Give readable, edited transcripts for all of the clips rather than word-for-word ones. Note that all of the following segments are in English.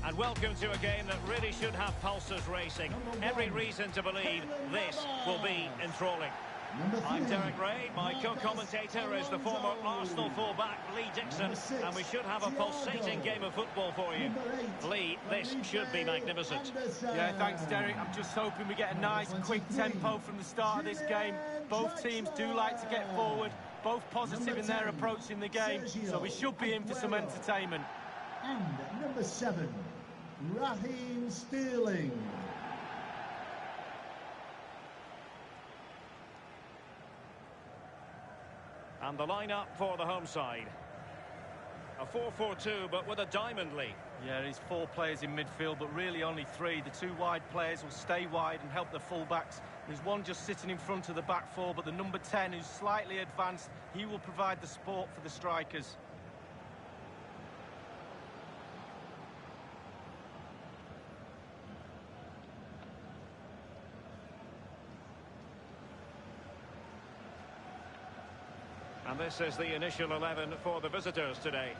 And welcome to a game that really should have pulses racing. Every reason to believe this will be enthralling. I'm Derek Ray. My co-commentator is the former Arsenal fullback Lee Dixon, and we should have a pulsating game of football for you. Lee, this should be magnificent. Yeah, thanks, Derek. I'm just hoping we get a nice, quick tempo from the start of this game. Both teams do like to get forward, both positive in their approach in the game, so we should be in for some entertainment. And number 7, Raheem Sterling. And the lineup for the home side. A 4-4-2, but with a diamond, Lee. Yeah, it's 4 players in midfield, but really only 3. The 2 wide players will stay wide and help the full-backs. There's one just sitting in front of the back 4, but the number 10, who's slightly advanced, he will provide the support for the strikers. And this is the initial 11 for the visitors today.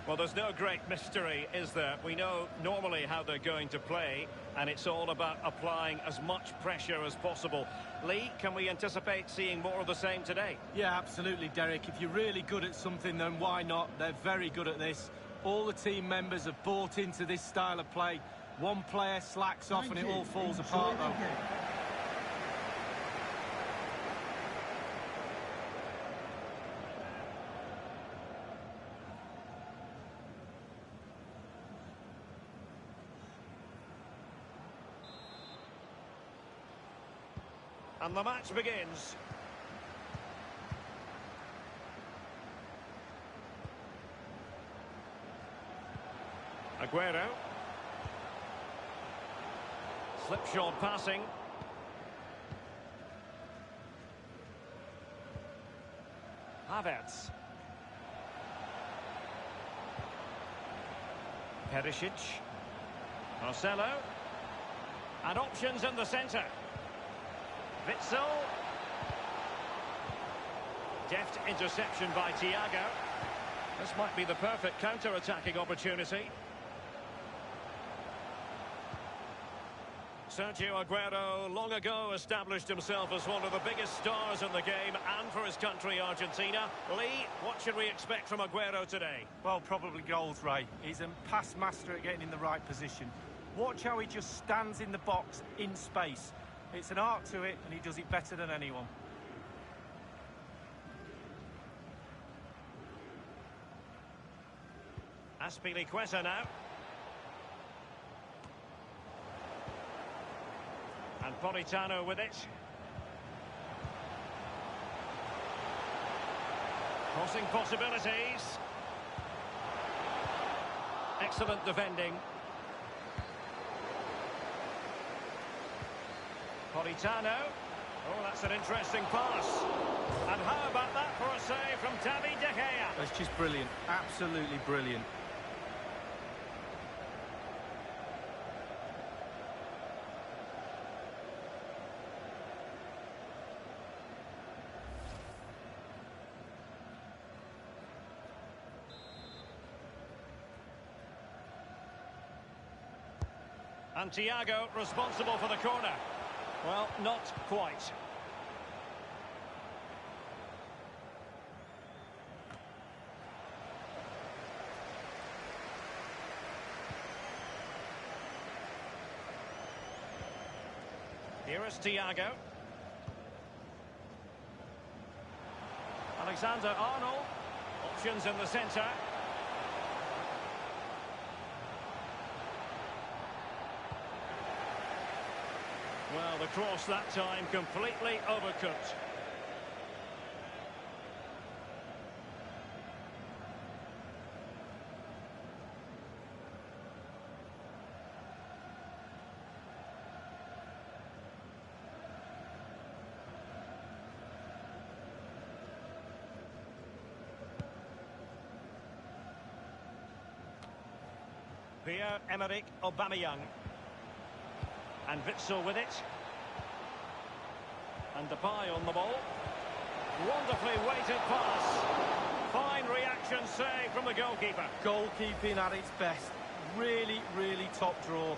Well, there's no great mystery, is there? We know normally how they're going to play, and it's all about applying as much pressure as possible. Lee, can we anticipate seeing more of the same today? Yeah, absolutely, Derek. If you're really good at something, then why not? They're very good at this. All the team members have bought into this style of play. One player slacks off and it all falls apart, though. And the match begins. Aguero. Slipshod passing. Havertz. Perisic. Marcelo. And options in the centre. Witsel. Deft interception by Thiago. This might be the perfect counter-attacking opportunity. Sergio Aguero long ago established himself as one of the biggest stars in the game and for his country, Argentina. Lee, what should we expect from Aguero today? Well, probably goals, Ray. He's a pass master at getting in the right position. Watch how he just stands in the box in space. It's an art to it, and he does it better than anyone. Azpilicueta now. And Politano with it. Crossing possibilities. Excellent defending. Politano. Oh, that's an interesting pass. And how about that for a save from David De Gea? That's just brilliant. Absolutely brilliant. And Thiago responsible for the corner. Well, not quite. Here is Thiago. Alexander-Arnold. Options in the centre. Well, the cross that time completely overcooked. Pierre-Emerick Aubameyang. And Witsel with it. And Depay on the ball. Wonderfully weighted pass. Fine reaction save from the goalkeeper. Goalkeeping at its best. really, really top draw.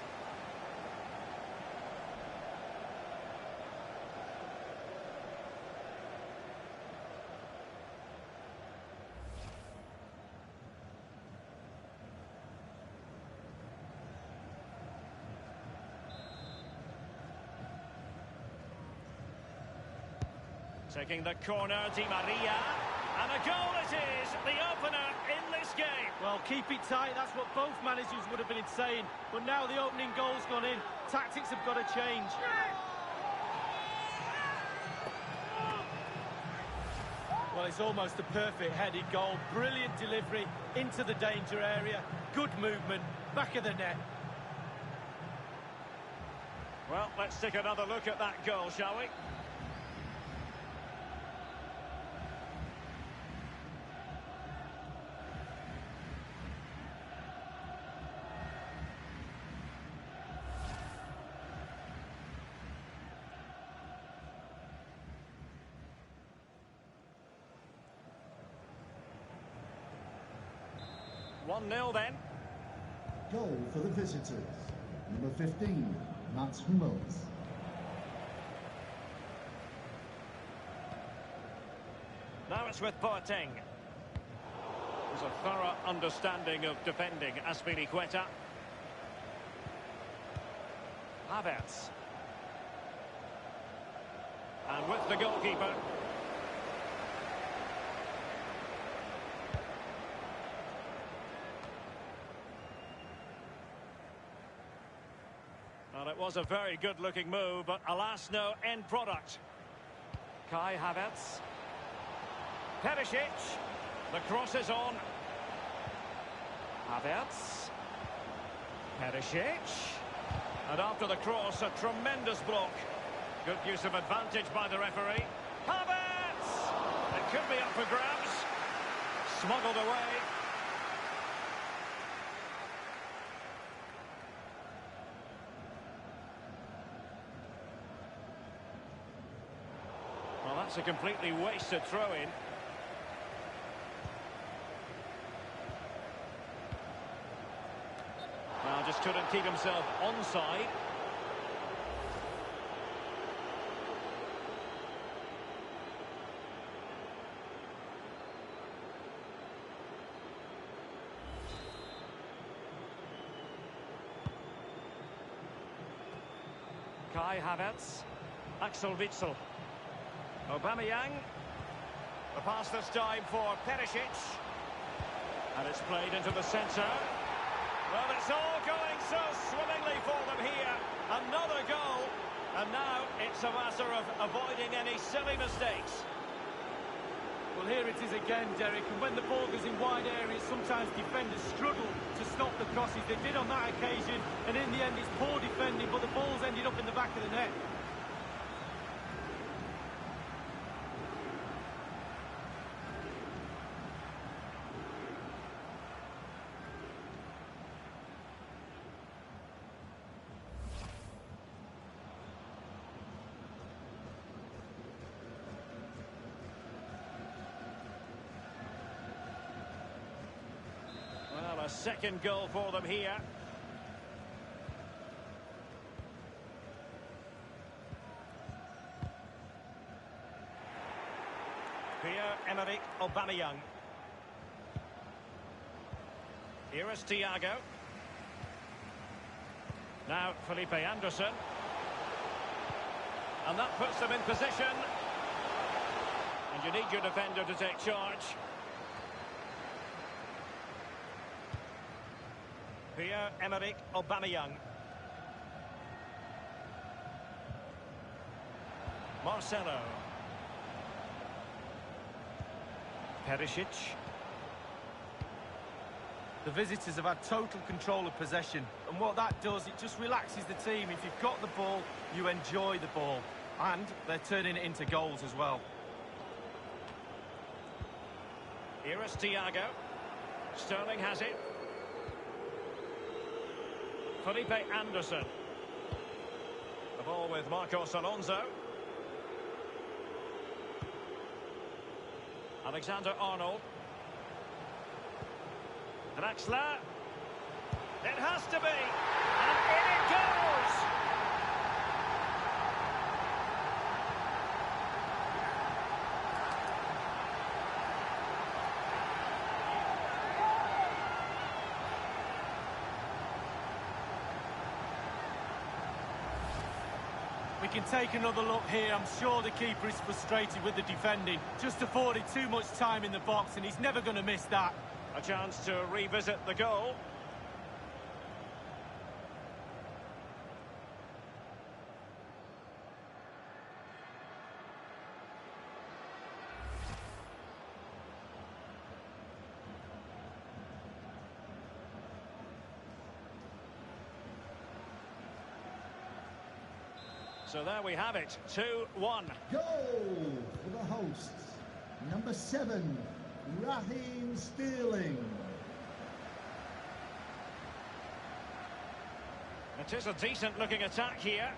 Taking the corner, Di Maria. And a goal it is, the opener in this game. Well, keep it tight, that's what both managers would have been saying. But now the opening goal's gone in. Tactics have got to change. Well, it's almost a perfect headed goal. Brilliant delivery into the danger area. Good movement, back of the net. Well, let's take another look at that goal, shall we? One 0 then. Goal for the visitors. Number 15, Mats Hummels. Now it's with Boateng. There's a thorough understanding of defending Azpilicueta. Havertz. And with the goalkeeper. Well, it was a very good-looking move, but alas, no end product. Kai Havertz. Perisic. The cross is on. Havertz. Perisic. And after the cross, a tremendous block. Good use of advantage by the referee. Havertz! It could be up for grabs. Smuggled away. Well, that's a completely wasted throw-in. Well, just couldn't keep himself onside. Kai Havertz. Axel Witsel. Aubameyang. The pass this time for Perisic. And it's played into the centre. Well, it's all going so swimmingly for them here. Another goal. And now it's a matter of avoiding any silly mistakes. Well, here it is again, Derek. And when the ball goes in wide areas, sometimes defenders struggle to stop the crosses. They did on that occasion. And in the end, it's poor defending, but the ball's ended up in the back of the net. A second goal for them here. Pierre-Emerick Aubameyang. Here is Thiago. Now Felipe Anderson. And that puts them in position. And you need your defender to take charge. Pierre-Emerick Aubameyang. Marcelo. Perisic. The visitors have had total control of possession. And what that does, it just relaxes the team. If you've got the ball, you enjoy the ball. And they're turning it into goals as well. Here is Thiago. Sterling has it. Felipe Anderson. The ball with Marcos Alonso. Alexander-Arnold. Draxler. It has to be. And in it goes. We can take another look here. I'm sure the keeper is frustrated with the defending. Just afforded too much time in the box, and he's never going to miss that. A chance to revisit the goal. So there we have it, 2-1. Goal for the hosts. Number 7, Raheem Sterling. It is a decent-looking attack here.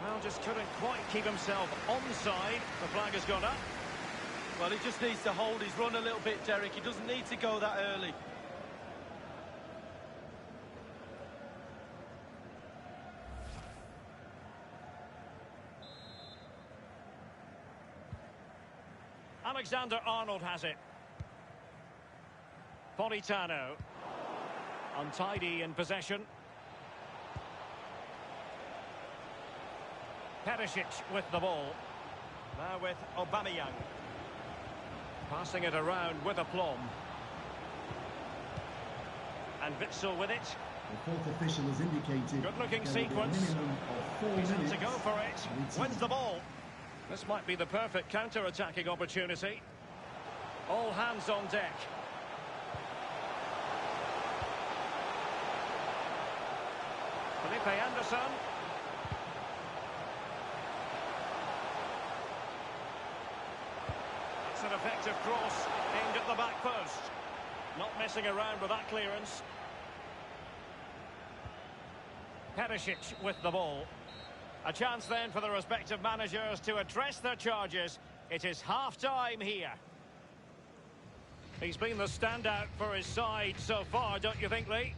Well, just couldn't quite keep himself onside. The flag has gone up. Well, he just needs to hold his run a little bit, Derek. He doesn't need to go that early. Alexander-Arnold has it. Politano. Untidy in possession. Perisic with the ball. Now with Aubameyang. Passing it around with aplomb. And Witsel with it. The fourth official has indicated Good-looking sequence. minimum of 4 He's minutes. to go for it. Wins the ball. This might be the perfect counter-attacking opportunity. All hands on deck. Felipe Anderson. That's an effective cross aimed at the back post. Not messing around with that clearance. Perisic with the ball. A chance then for the respective managers to address their charges. It is half-time here. He's been the standout for his side so far, don't you think, Lee?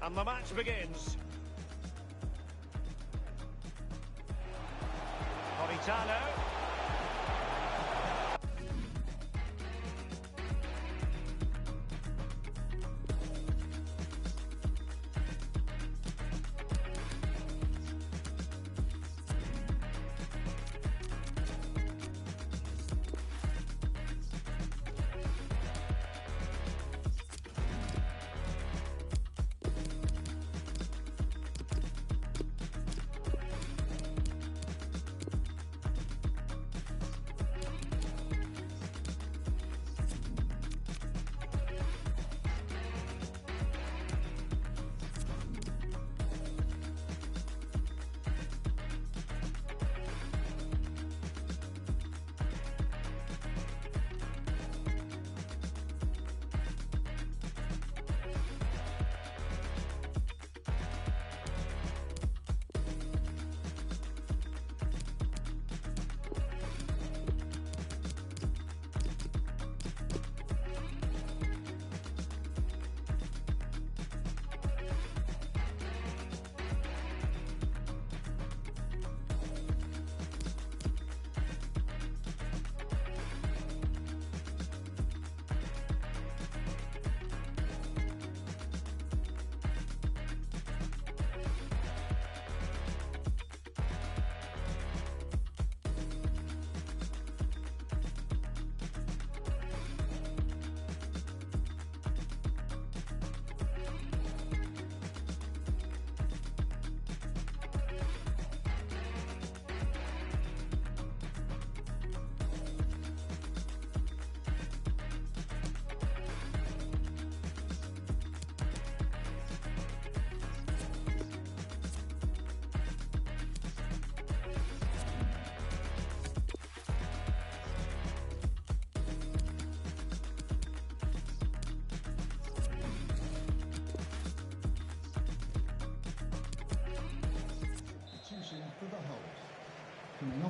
And the match begins. Politano.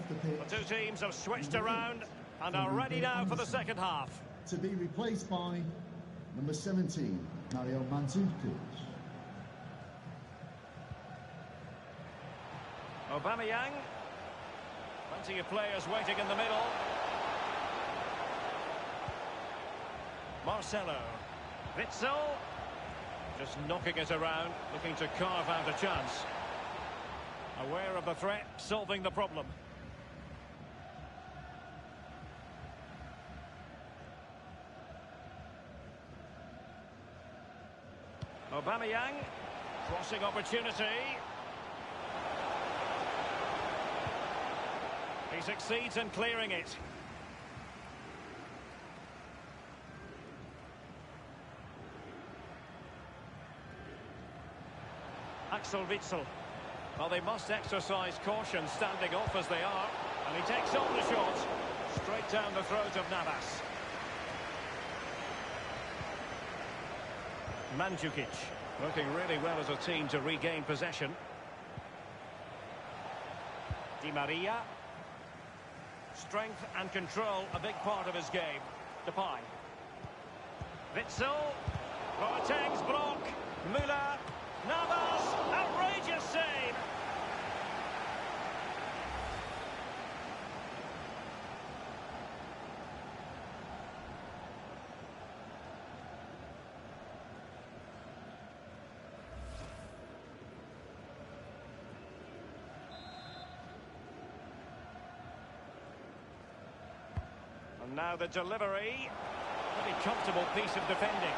off the pitch. The two teams have switched around and are ready now for the second half. To be replaced by number 17, Mario Mandzukic. Aubameyang. Plenty of players waiting in the middle. Marcelo. Witsel. Just knocking it around, looking to carve out a chance. Aware of the threat, solving the problem. Aubameyang. Crossing opportunity. He succeeds in clearing it. Axel Witsel. Well, they must exercise caution standing off as they are. And he takes on the shot. Straight down the throat of Navas. Mandzukic. Working really well as a team to regain possession. Di Maria. Strength and control, a big part of his game. Depay. Witsel. Boateng's block. Müller. Navas. Outrageous save. And now the delivery. Pretty comfortable piece of defending.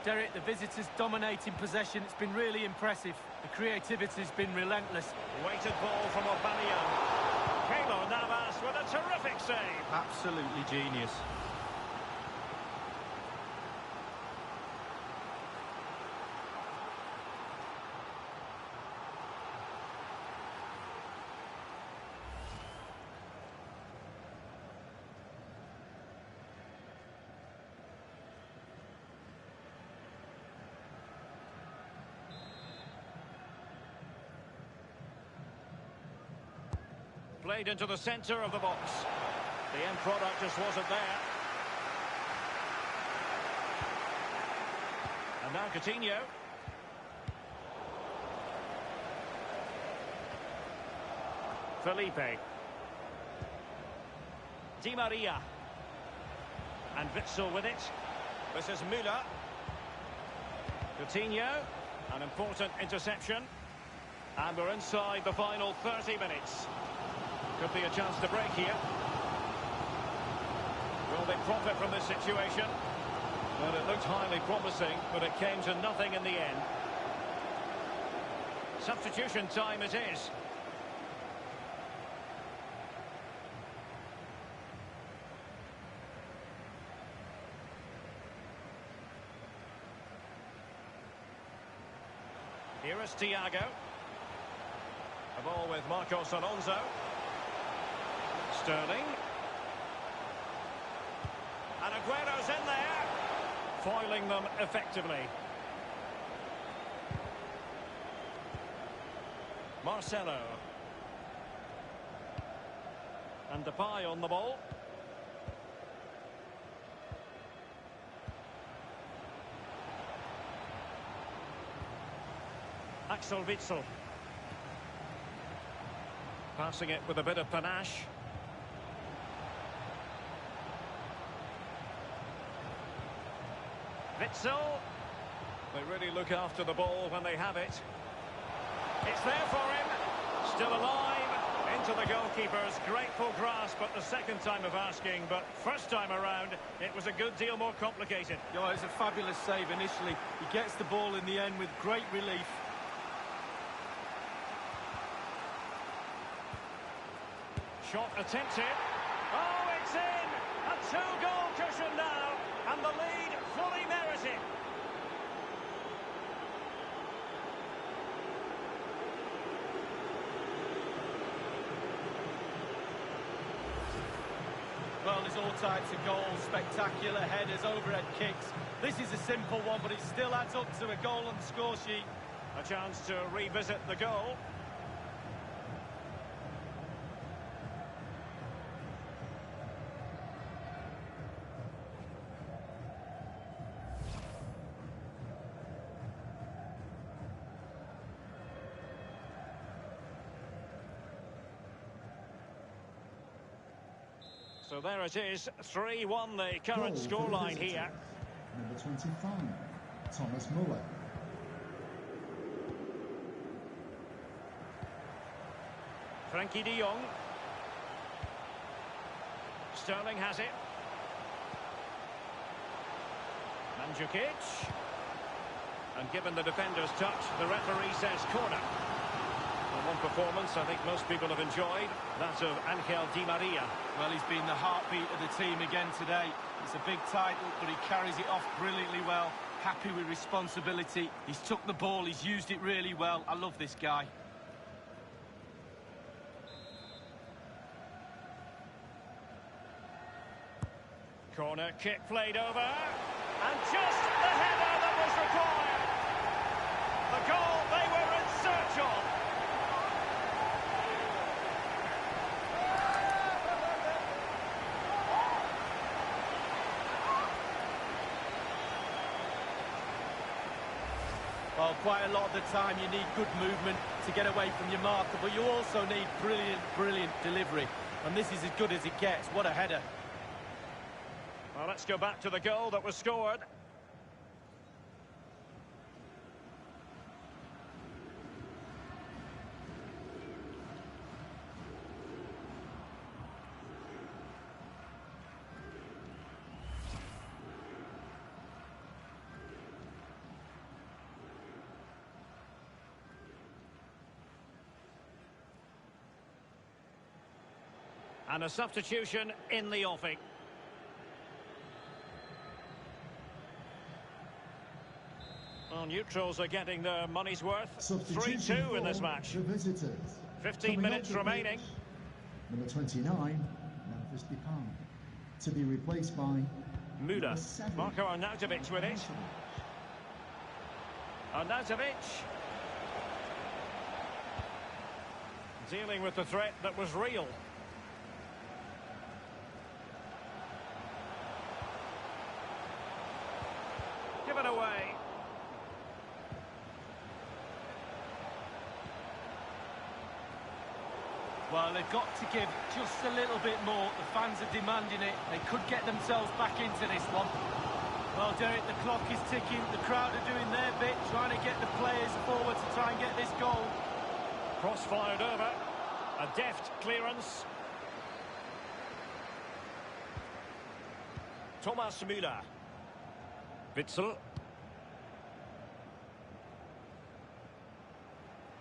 Derek, the visitors dominating possession. It's been really impressive. The creativity's been relentless. Weighted ball from Aubameyang. Keylor Navas with a terrific save. Absolutely genius. Played into the centre of the box. The end product just wasn't there. And now Coutinho. Felipe. Di Maria. And Witsel with it. This is Müller. Coutinho. An important interception. And we're inside the final 30 minutes. Could be a chance to break here. Will they profit from this situation? Well, it looked highly promising, but it came to nothing in the end. Substitution time it is. Here is Thiago. The ball with Marcos Alonso. Sterling. And Aguero's in there. Foiling them effectively. Marcelo. And Depay on the ball. Axel Witsel. Passing it with a bit of panache. Witsel. They really look after the ball when they have it. It's there for him. Still alive. Into the goalkeeper's grateful grasp at the second time of asking, but first time around, it was a good deal more complicated. Yeah, it's a fabulous save initially. He gets the ball in the end with great relief. Shot attempted. Oh, it's in! A two-goal cushion now, and the lead fully merited. Well, there's all types of goals, spectacular headers, overhead kicks. This is a simple one, but it still adds up to a goal on the score sheet. A chance to revisit the goal. So there it is, 3-1 the current Goal for the scoreline here. Number 25, Thomas Muller. Frankie de Jong. Sterling has it. Mandzukic. And given the defender's touch, the referee says corner. And one performance I think most people have enjoyed, that of Angel Di Maria. Well, he's been the heartbeat of the team again today. It's a big title, but he carries it off brilliantly well. Happy with responsibility. He's took the ball, he's used it really well. I love this guy. Corner kick played over. And just the header that was required. The goal they were in search of. Well, quite a lot of the time you need good movement to get away from your marker, but you also need brilliant delivery. And this is as good as it gets. What a header. Well, let's go back to the goal that was scored. And a substitution in the offing. Well, neutrals are getting their money's worth. 3-2 in this match. The visitors. 15 minutes remaining. Number 29, Memphis Depay. To be replaced by Muda. Marko Arnautovic with it. Arnautovic. Dealing with the threat that was real. Given away. Well, they've got to give just a little bit more. The fans are demanding it. They could get themselves back into this one. Well, Derek, the clock is ticking. The crowd are doing their bit, trying to get the players forward to try and get this goal. Cross fired over. A deft clearance. Thomas Müller. Witsel.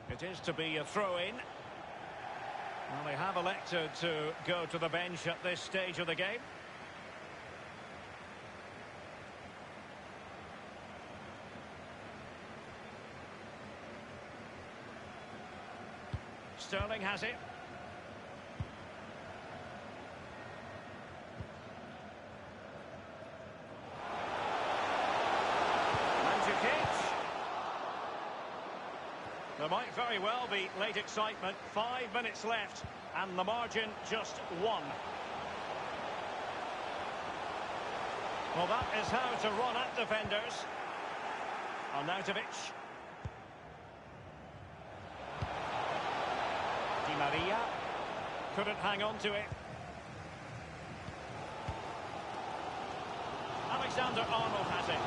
It is to be a throw-in. Well, they have elected to go to the bench at this stage of the game. Sterling has it. There might very well be late excitement. 5 minutes left, and the margin just 1. Well, that is how to run at defenders. Arnautovic. Di Maria couldn't hang on to it. Alexander-Arnold has it.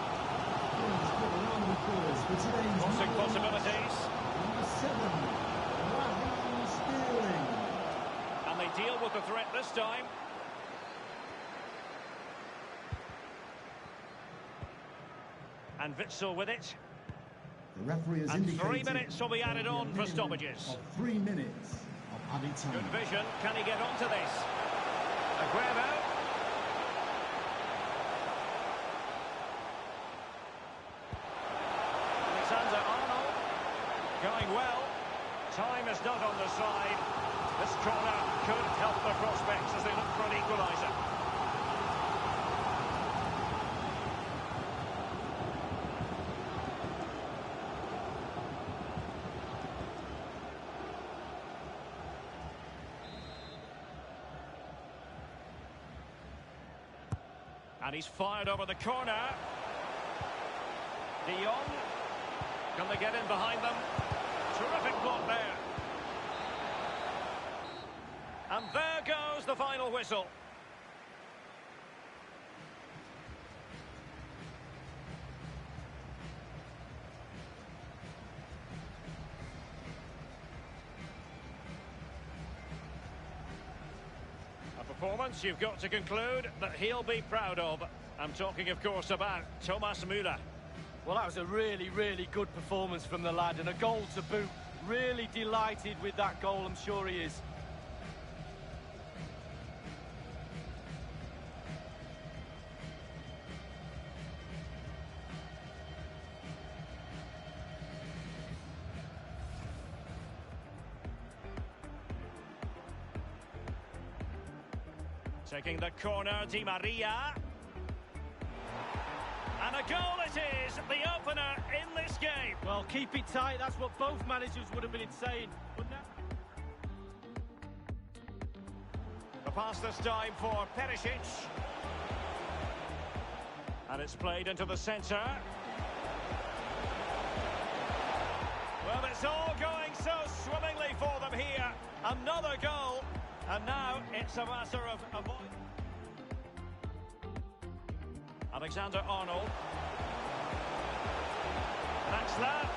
Crossing possibilities. Number 7, Raheem Sterling. And they deal with the threat this time. And Witsel with it. The referee has and indicated 3 minutes will be added on for stoppages. Of 3 minutes of added time. Good vision. Can he get onto this? Aguero. Alexander-Arnold. Going well. Time is not on the side. This corner could help the prospects as they look for an equaliser. And he's fired over the corner. De Jong. Can they get in behind them? Terrific block there. And there goes the final whistle. performance you've got to conclude that he'll be proud of. I'm talking, of course, about Thomas Müller. Well, that was a really, really good performance from the lad, and a goal to boot. Really delighted with that goal, I'm sure he is. Taking the corner, Di Maria. And a goal it is, the opener in this game. Well, keep it tight, that's what both managers would have been saying. But now... The pass this time for Perisic. And it's played into the centre. Well, it's all going so swimmingly for them here. Another goal. And now it's a matter of avoiding. Alexander-Arnold. Draxler.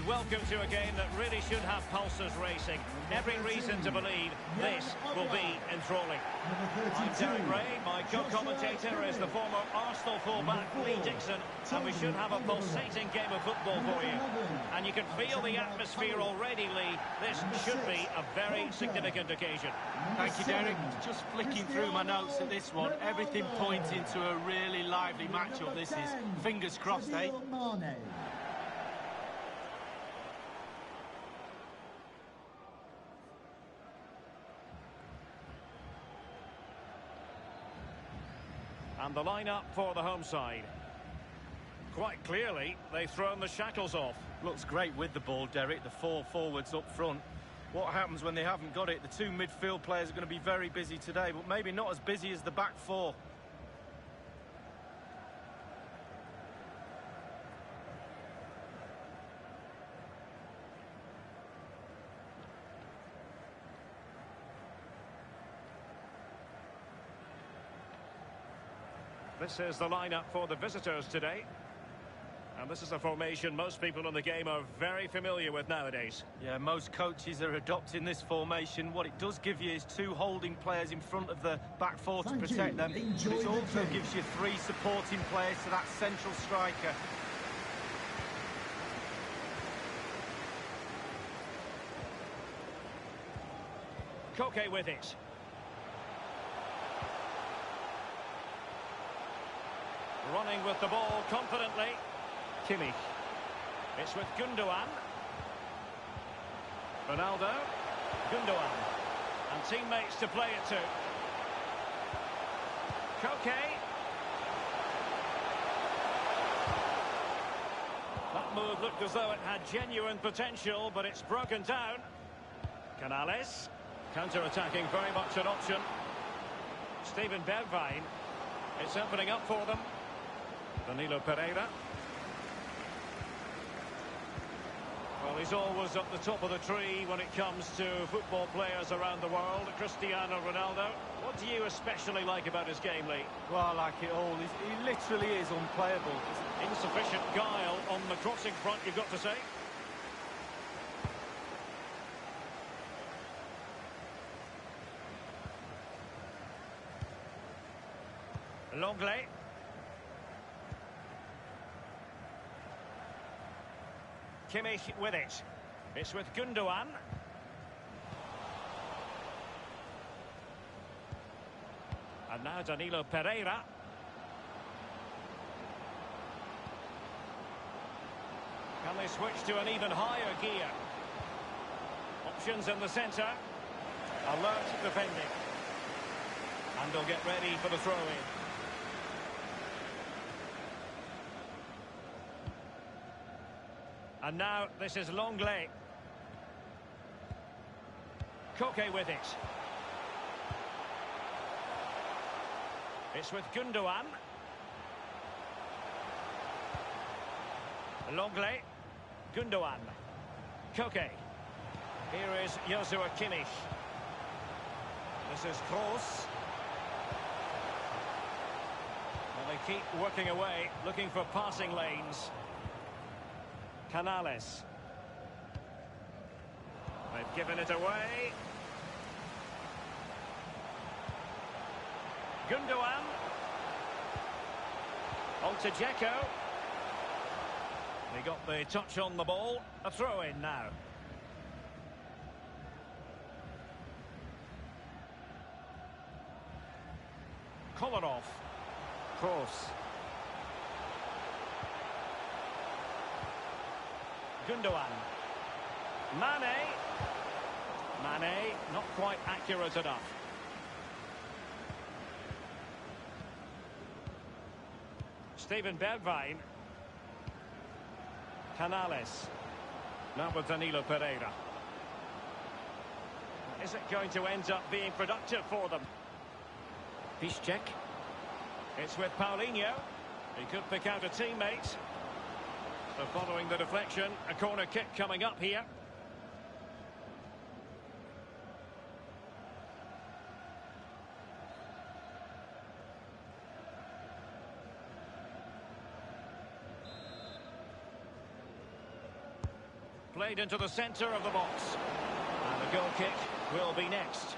And welcome to a game that really should have pulses racing. Every reason to believe this will be enthralling. I'm Derek Ray, my co-commentator is the former Arsenal fullback Lee Dixon, and we should have a pulsating game of football for you. And you can feel the atmosphere already, Lee. This should be a very significant occasion. Thank you, Derek. Just flicking through my notes at this one, everything pointing to a really lively matchup. This is fingers crossed, eh? And the lineup for the home side. Quite clearly, they've thrown the shackles off. Looks great with the ball, Derek. The four forwards up front. What happens when they haven't got it? The two midfield players are going to be very busy today, but maybe not as busy as the back four. This is the lineup for the visitors today. And this is a formation most people in the game are very familiar with nowadays. Yeah, most coaches are adopting this formation. What it does give you is two holding players in front of the back four to protect them. But it also gives you three supporting players to that central striker. Koke with it. Running with the ball confidently. Kimmich. It's with Gundogan. Ronaldo. Gundogan. And teammates to play it to. Koke. That move looked as though it had genuine potential, but it's broken down. Canales. Counter-attacking, very much an option. Steven Bergwijn. It's opening up for them. Danilo Pereira. Well, he's always at the top of the tree when it comes to football players around the world. Cristiano Ronaldo. What do you especially like about his game, Lee? Well, I like it all. He literally is unplayable. Insufficient guile on the crossing front, you've got to say. Longley. Kimmich with it. It's with Gundogan. And now Danilo Pereira. Can they switch to an even higher gear? Options in the centre. Alert defending. And they'll get ready for the throw-in. And now this is Longley. Koke with it. It's with Gundogan. Longley. Gundogan. Koke. Here is Joshua Kimmich. This is Kroos. Well, they keep working away, looking for passing lanes. Canales. They've given it away. Gundogan. On to Dzeko. They got the touch on the ball. A throw-in now. Kolarov. Kroos. Gundogan. Mane. Mane, not quite accurate enough. Steven Bergwijn. Canales. Now with Danilo Pereira. Is it going to end up being productive for them? Piszczek. It's with Paulinho. He could pick out a teammate. So following the deflection, a corner kick coming up here. Played into the centre of the box. And the goal kick will be next.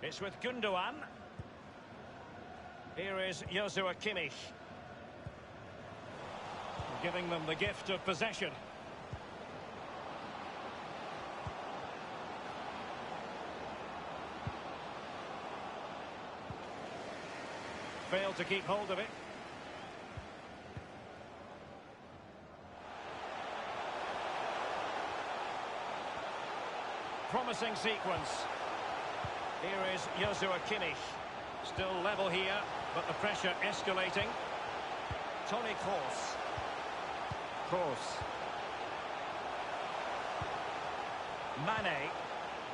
It's with Gundogan. Here is Joshua Kimmich. Giving them the gift of possession. Failed to keep hold of it. Promising sequence. Here is Joshua Kimmich. Still level here, but the pressure escalating. Toni Kroos. Kroos. Mane.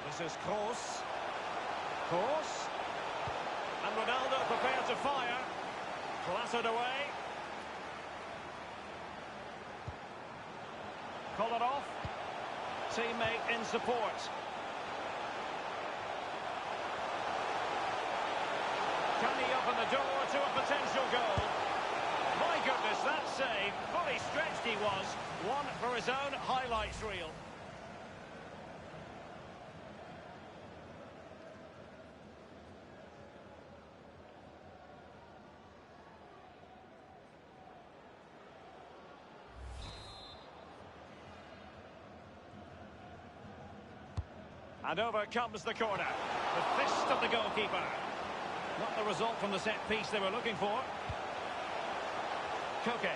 This is Kroos. Kroos. And Ronaldo prepared to fire. Clattered away. Kolarov. Teammate in support. Can he open the door to a potential goal? My goodness, that save. Fully stretched he was. One for his own highlights reel. And over comes the corner. The fist of the goalkeeper. Not the result from the set piece they were looking for. Koke.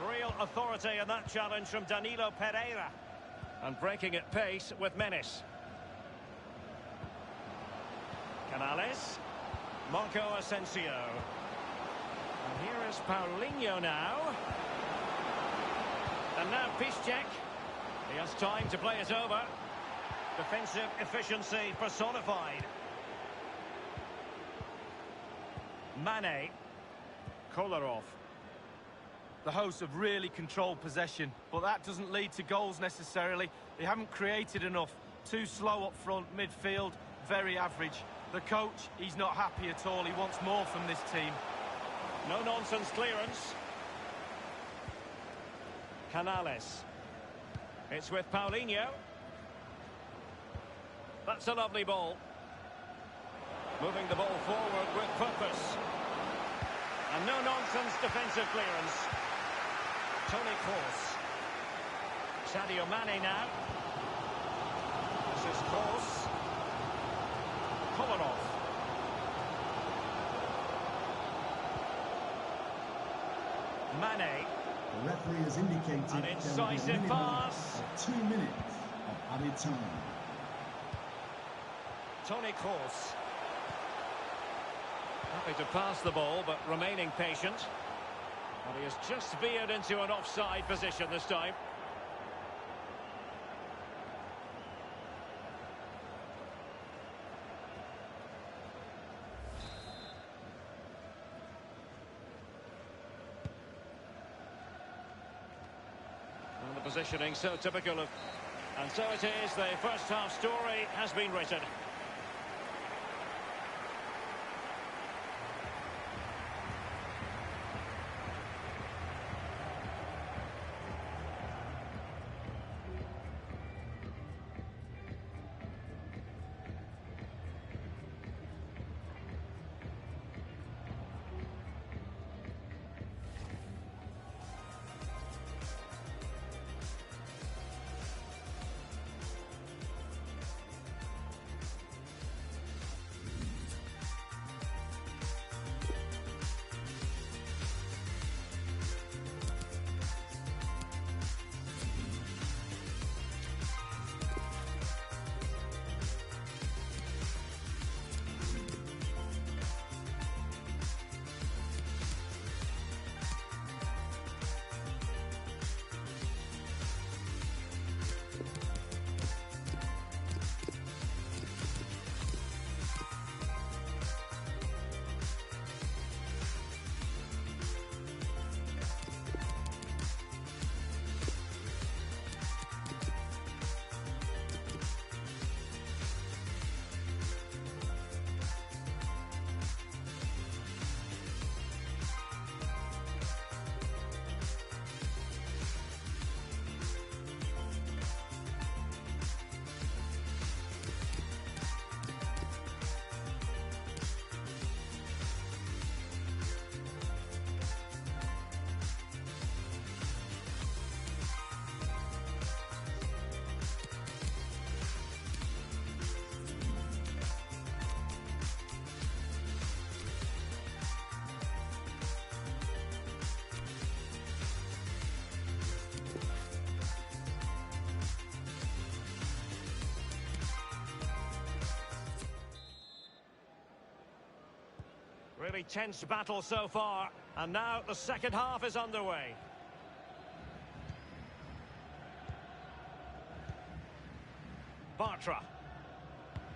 Real authority in that challenge from Danilo Pereira. And breaking at pace with menace. Canales. Marco Asensio. And here is Paulinho now. And now Piszczek. He has time to play it over. Defensive efficiency personified. Mane. Kolarov. The hosts have really controlled possession, but that doesn't lead to goals necessarily. They haven't created enough. Too slow up front, midfield, very average. The coach, he's not happy at all. He wants more from this team. No-nonsense clearance. Canales. It's with Paulinho. That's a lovely ball. Moving the ball forward with purpose. And no-nonsense defensive clearance. Toni Kroos. Sadio Mane now. This is Kroos. Kolarov. Mane. The referee has indicated An incisive pass. 2 minutes of added time. Toni Kroos. Happy to pass the ball, but remaining patient. And he has just veered into an offside position this time. And the positioning so typical of... And so it is, the first half story has been written. Really tense battle so far, and now the second half is underway. Bartra.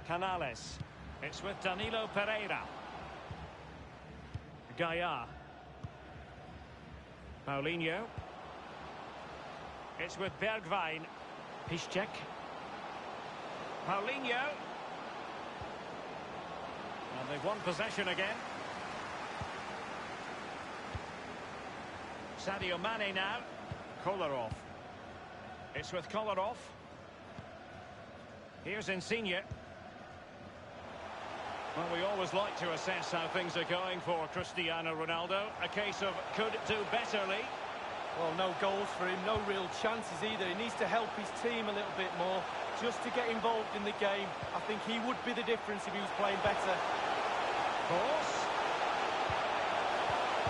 Canales. It's with Danilo Pereira. Gaia. Paulinho. It's with Bergwijn. Piszczek. Paulinho. And they've won possession again. Sadio Mane now. Kolarov. It's with Kolarov. Here's Insigne. Well, we always like to assess how things are going for Cristiano Ronaldo. A case of could do betterly. Well, no goals for him, no real chances either. He needs to help his team a little bit more, just to get involved in the game. I think he would be the difference if he was playing better. Of course.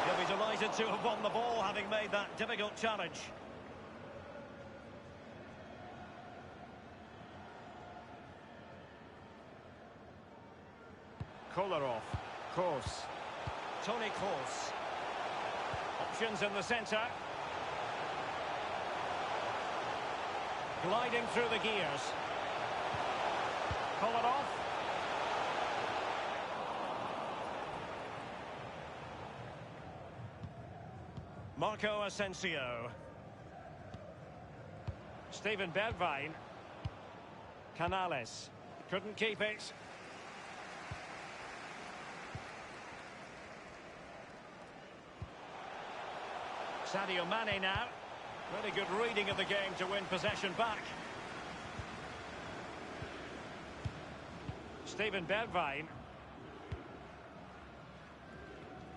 He'll be delighted to have won the ball, having made that difficult challenge. Kolarov. Kroos. Toni Kroos. Options in the centre. Gliding through the gears. Kolarov. Marco Asensio. Steven Bergwijn. Canales. Couldn't keep it. Sadio Mane now. Really good reading of the game to win possession back. Steven Bergwijn.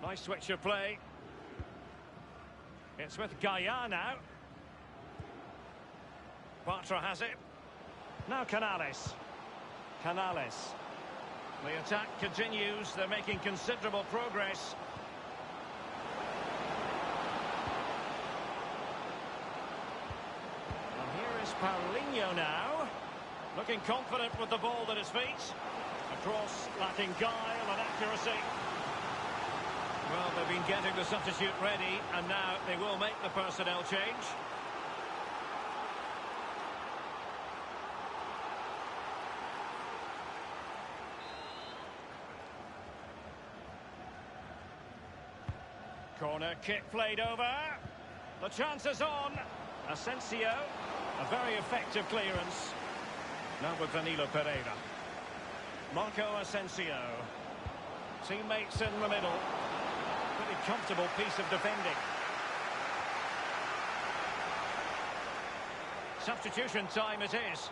Nice switch of play. It's with Gaia now. Bartra has it. Now Canales. Canales. The attack continues. They're making considerable progress. Paulinho now, looking confident with the ball at his feet. A cross lacking guile and accuracy. Well, they've been getting the substitute ready, and now they will make the personnel change. Corner kick played over. The chance is on. Asensio. A very effective clearance. Now with Danilo Pereira. Marco Asensio. Teammates in the middle. Pretty comfortable piece of defending. Substitution time it is.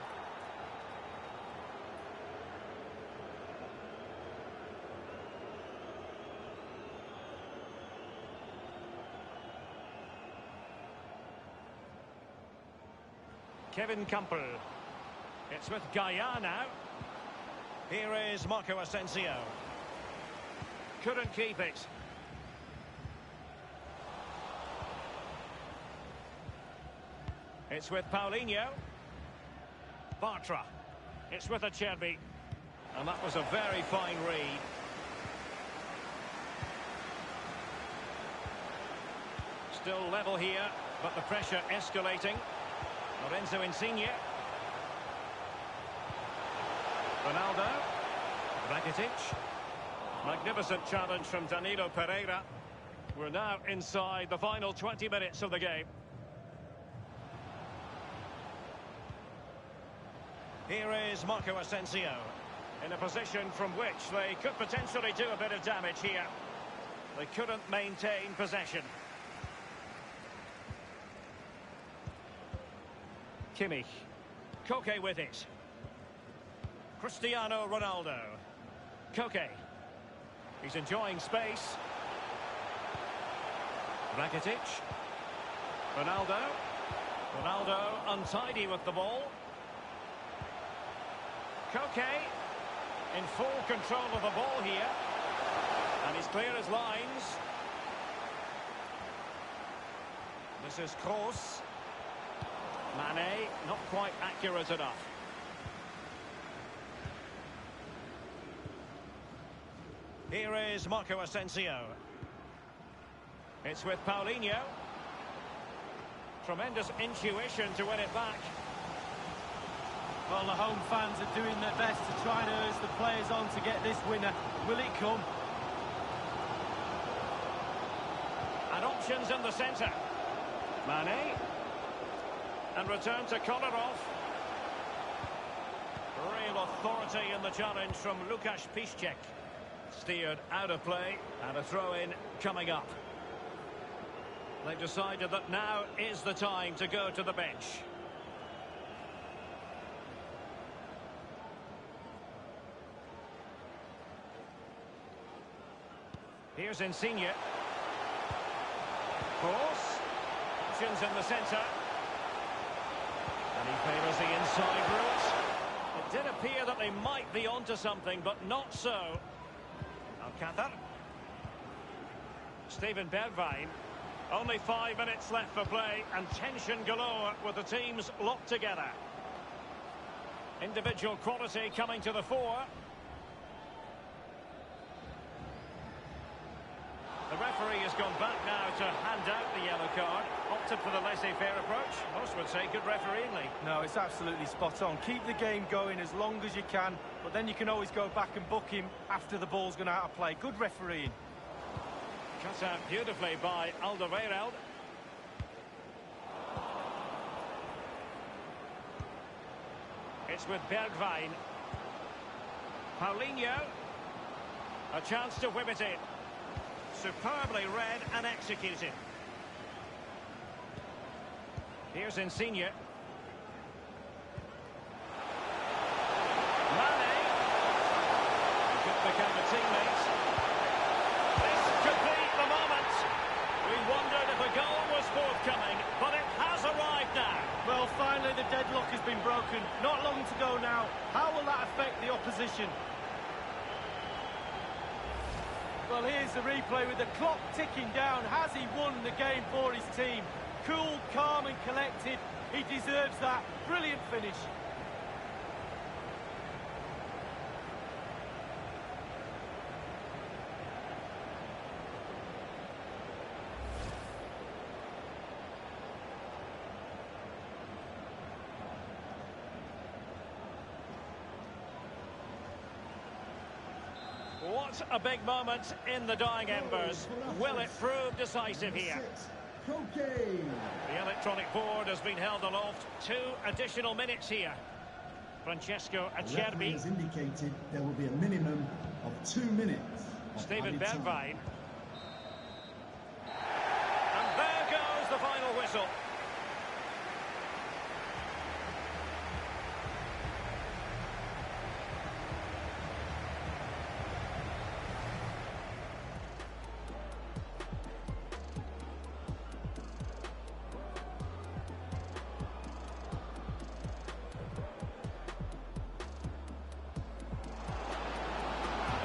Kevin Campbell. It's with Gaia now. Here is Marco Asensio. Couldn't keep it. It's with Paulinho. Bartra. It's with Acerbi. And that was a very fine read. Still level here, but the pressure escalating. Lorenzo Insigne. Ronaldo. Rakitic. Magnificent challenge from Danilo Pereira. We're now inside the final 20 minutes of the game. Here is Marco Asensio. In a position from which they could potentially do a bit of damage here. They couldn't maintain possession. Kimmich. Koke with it. Cristiano Ronaldo. Koke. He's enjoying space. Rakitic. Ronaldo. Ronaldo untidy with the ball. Koke in full control of the ball here. And he's clear as lines. This is Kroos. Mane, not quite accurate enough. Here is Marco Asensio. It's with Paulinho. Tremendous intuition to win it back. Well, the home fans are doing their best to try and urge the players on to get this winner. Will it come? And options in the centre. Mane. And return to Kolarov. Real authority in the challenge from Łukasz Piszczek. Steered out of play, and a throw-in coming up. They've decided that now is the time to go to the bench. Here's Insigne. Cross. Options in the centre. And he favours the inside route. It did appear that they might be onto something, but not so. Alcácer. Steven Bergwijn. Only 5 minutes left for play, and tension galore with the teams locked together. Individual quality coming to the fore. The referee has gone back now to hand out the yellow card. Opted for the laissez-faire approach. Most would say good refereeing, Lee. No, it's absolutely spot on. Keep the game going as long as you can, but then you can always go back and book him after the ball's gone out of play. Good refereeing. Cut out beautifully by Alderweireld. It's with Bergwijn. Paulinho. A chance to whip it in. Superbly read and executed. Here's Insigne. Mane. Could become a teammate. This could be the moment. We wondered if a goal was forthcoming, but it has arrived now. Well, finally the deadlock has been broken. Not long to go now. How will that affect the opposition? Well, here's the replay with the clock ticking down. Has he won the game for his team? Cool, calm and collected. He deserves that. Brilliant finish. What a big moment in the dying embers. Will it prove decisive here? The electronic board has been held aloft. 2 additional minutes here. Francesco Acerbi has indicated there will be a minimum of 2 minutes. Steven Bergwijn. And there goes the final whistle.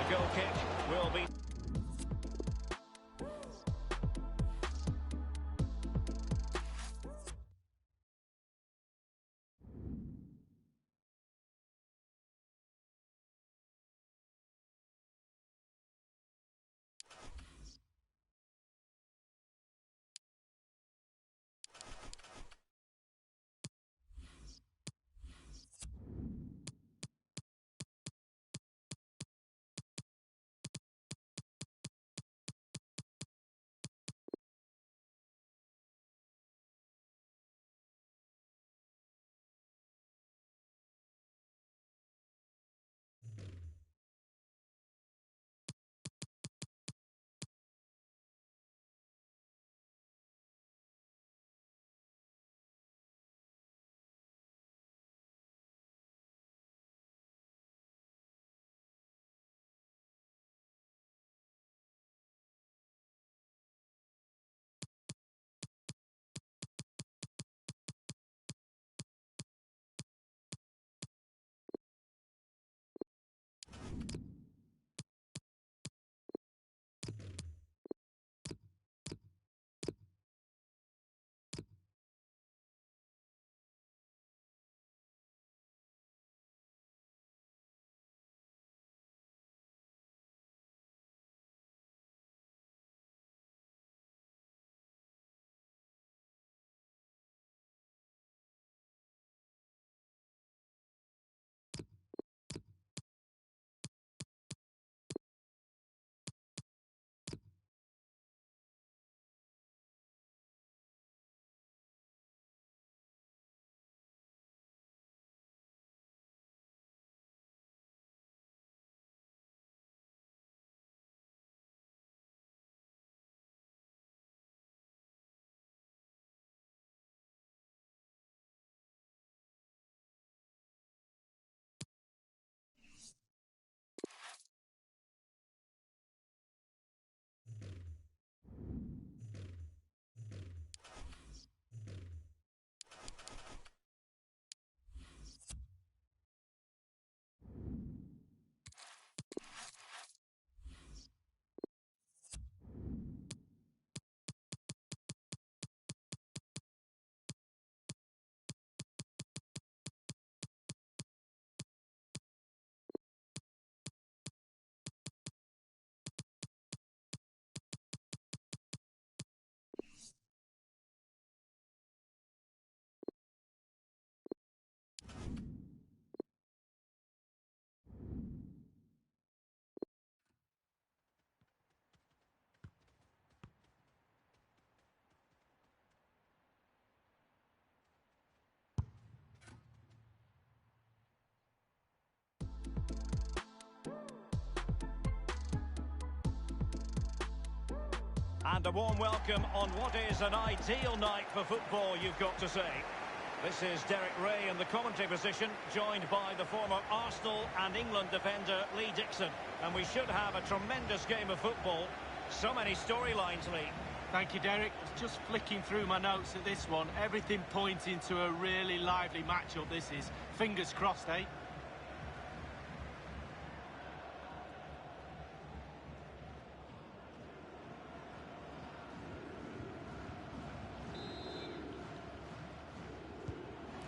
The goal kick will be... And a warm welcome on what is an ideal night for football, you've got to say. This is Derek Ray in the commentary position, joined by the former Arsenal and England defender Lee Dixon. And we should have a tremendous game of football. So many storylines, Lee. Thank you, Derek. Just flicking through my notes at this one. Everything pointing to a really lively matchup, this is. Fingers crossed, eh?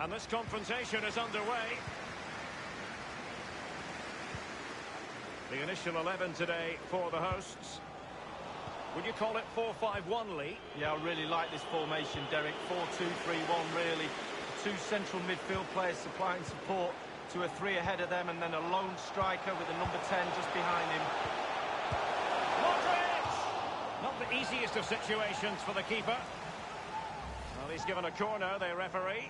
And this confrontation is underway. The initial 11 today for the hosts. Would you call it 4-5-1, Lee? Yeah, I really like this formation, Derek. 4-2-3-1, really. Two central midfield players supplying support to a three ahead of them, and then a lone striker with a number 10 just behind him. Modric! Not the easiest of situations for the keeper. Well, he's given a corner, the referee.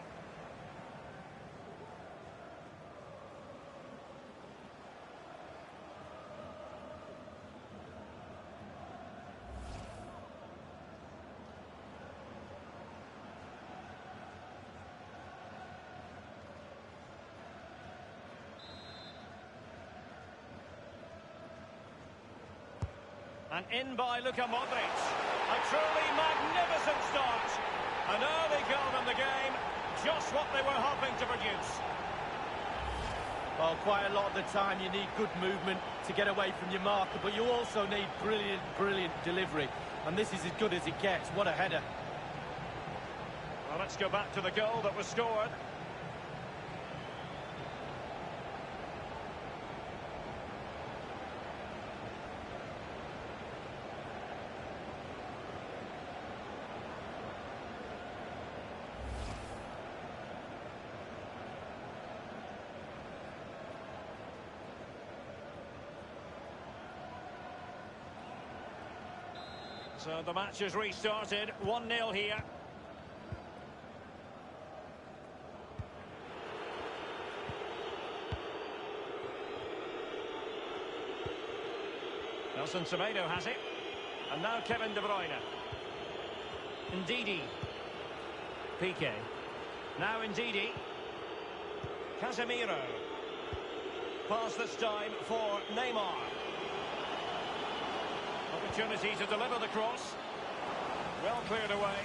And in by Luka Modric. A truly magnificent start. An early goal in the game. Just what they were hoping to produce. Well, quite a lot of the time you need good movement to get away from your marker, but you also need brilliant delivery. And this is as good as it gets. What a header. Well, let's go back to the goal that was scored. So the match has restarted, 1-0 here. Nelson Semedo has it. And now Kevin De Bruyne. Ndidi. Piqué. Now Ndidi. Casemiro. Pass this time for Neymar. Opportunity to deliver the cross. Well cleared away.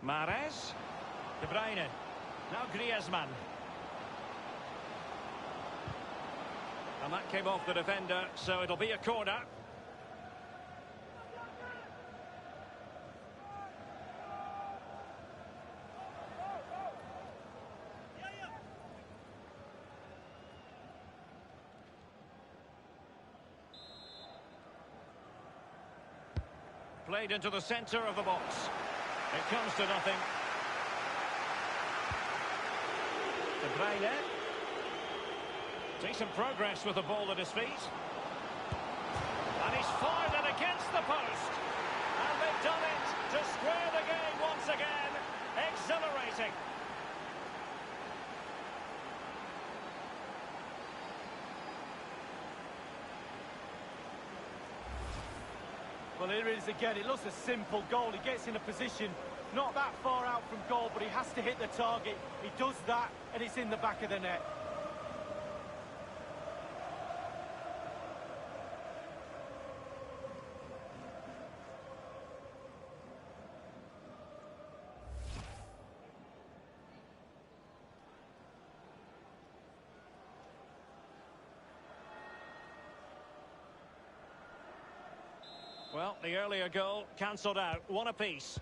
Mahrez. De Bruyne. Now Griezmann. And that came off the defender, so it'll be a corner. Played into the centre of the box. It comes to nothing. De Bruyne. Decent progress with the ball at his feet. And he's fired it against the post. And they've done it to square the game once again. Exhilarating. Well, here it is again. It looks a simple goal. He gets in a position not that far out from goal, but he has to hit the target. He does that, and it's in the back of the net. Well, the earlier goal cancelled out. One apiece.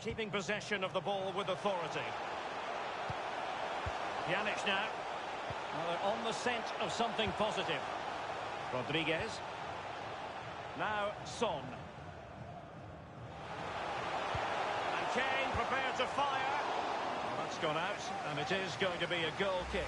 Keeping possession of the ball with authority. Pjanic now. Well, they're on the scent of something positive. Rodriguez. Now Son. Kane prepared to fire. Well, that's gone out, and it is going to be a goal kick.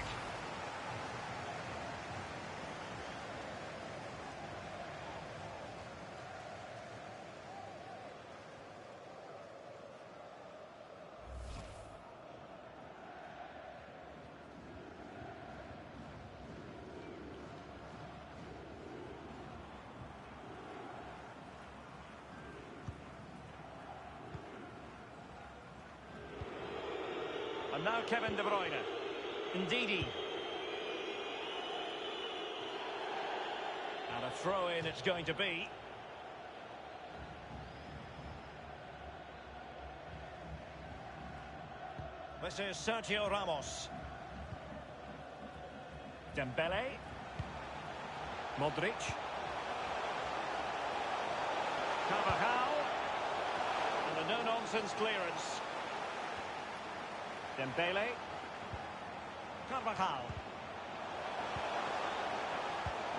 And now Kevin De Bruyne. Ndidi. And a throw-in it's going to be. This is Sergio Ramos. Dembele. Modric. Carvajal. And a no-nonsense clearance. Dembele. Carvajal.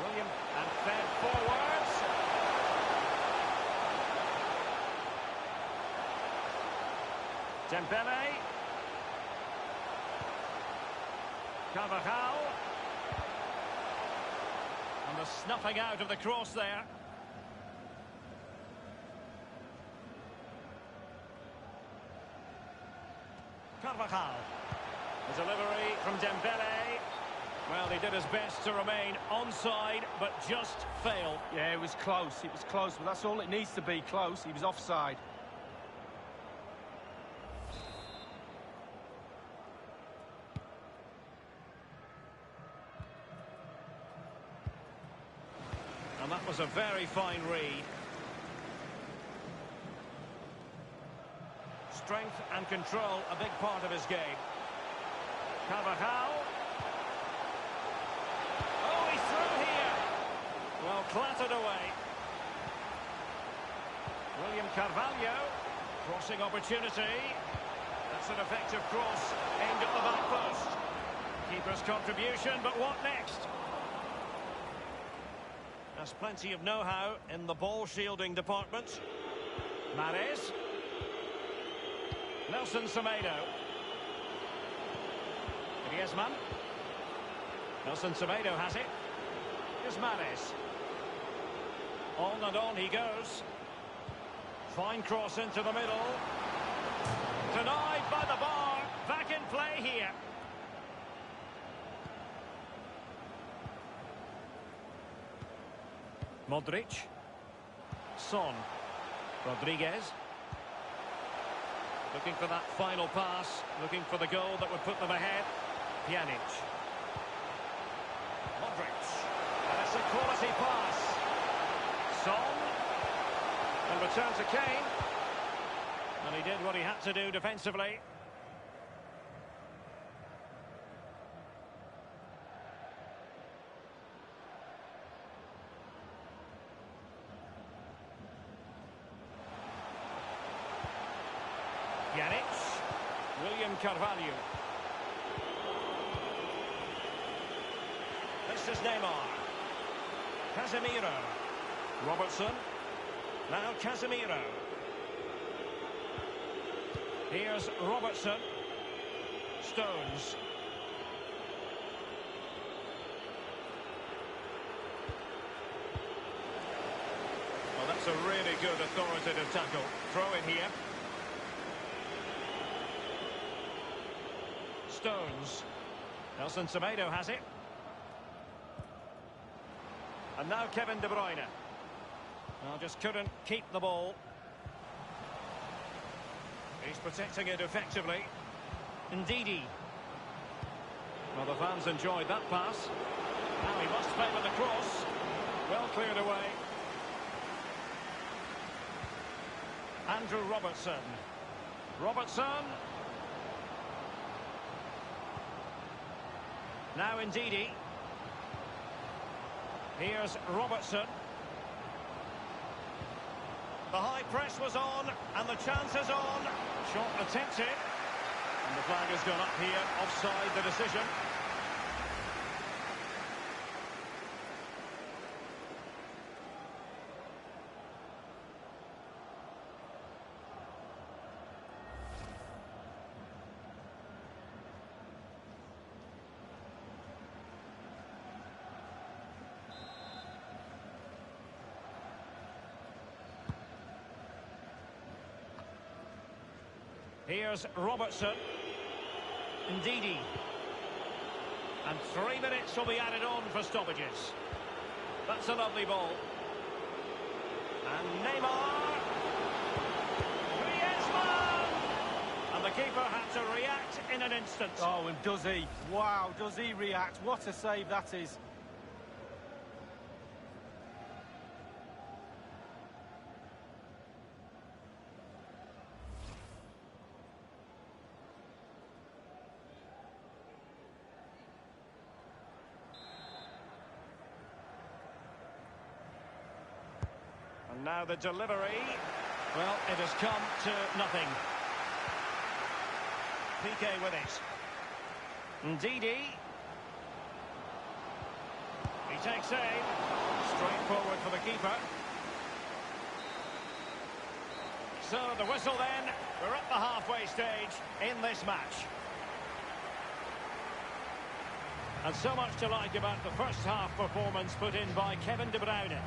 William, and fed forwards. Dembele. Carvajal. And the snuffing out of the cross there. Carvajal. The delivery from Dembele. Well, he did his best to remain onside, but just failed. Yeah, it was close, but that's all it needs to be, close. He was offside. And that was a very fine read. Strength and control, a big part of his game. Carvajal. Oh, he's through here. Well, clattered away. William Carvalho. Crossing opportunity. That's an effective cross aimed at the back post. Keeper's contribution, but what next? There's plenty of know-how in the ball shielding department. Mahrez. Nelson Semedo. Griezmann. Nelson Semedo has it. Here's Mahrez. On and on he goes. Fine cross into the middle. Denied by the bar. Back in play here. Modric. Son. Rodriguez. Looking for that final pass. Looking for the goal that would put them ahead. Pjanic. Modric. And it's a quality pass. Son. And return to Kane. And he did what he had to do defensively. Pjanic. William Carvalho. This is Neymar. Casemiro. Robertson. Now Casemiro. Here's Robertson. Stones. Well, that's a really good authoritative tackle. Throw in here. Stones. Nelson Semedo has it. And now Kevin De Bruyne. Well, just couldn't keep the ball. He's protecting it effectively. Ndidi. Well, the fans enjoyed that pass. Now he must play with the cross. Well cleared away. Andrew Robertson. Robertson. Now Ndidi. Here's Robertson. The high press was on, and the chance is on. Shot attempted. And the flag has gone up here, offside the decision. Here's Robertson. Ndidi. And 3 minutes will be added on for stoppages. That's a lovely ball. And Neymar. Griezmann! And the keeper keeper had to react in an instant. Oh, and does he? Wow, does he react? What a save that is. And now the delivery. Well, it has come to nothing. PK with it. Ndidi. He takes aim. Straight forward for the keeper. So the whistle then. We're at the halfway stage in this match. And so much to like about the first half performance put in by Kevin De Bruyne.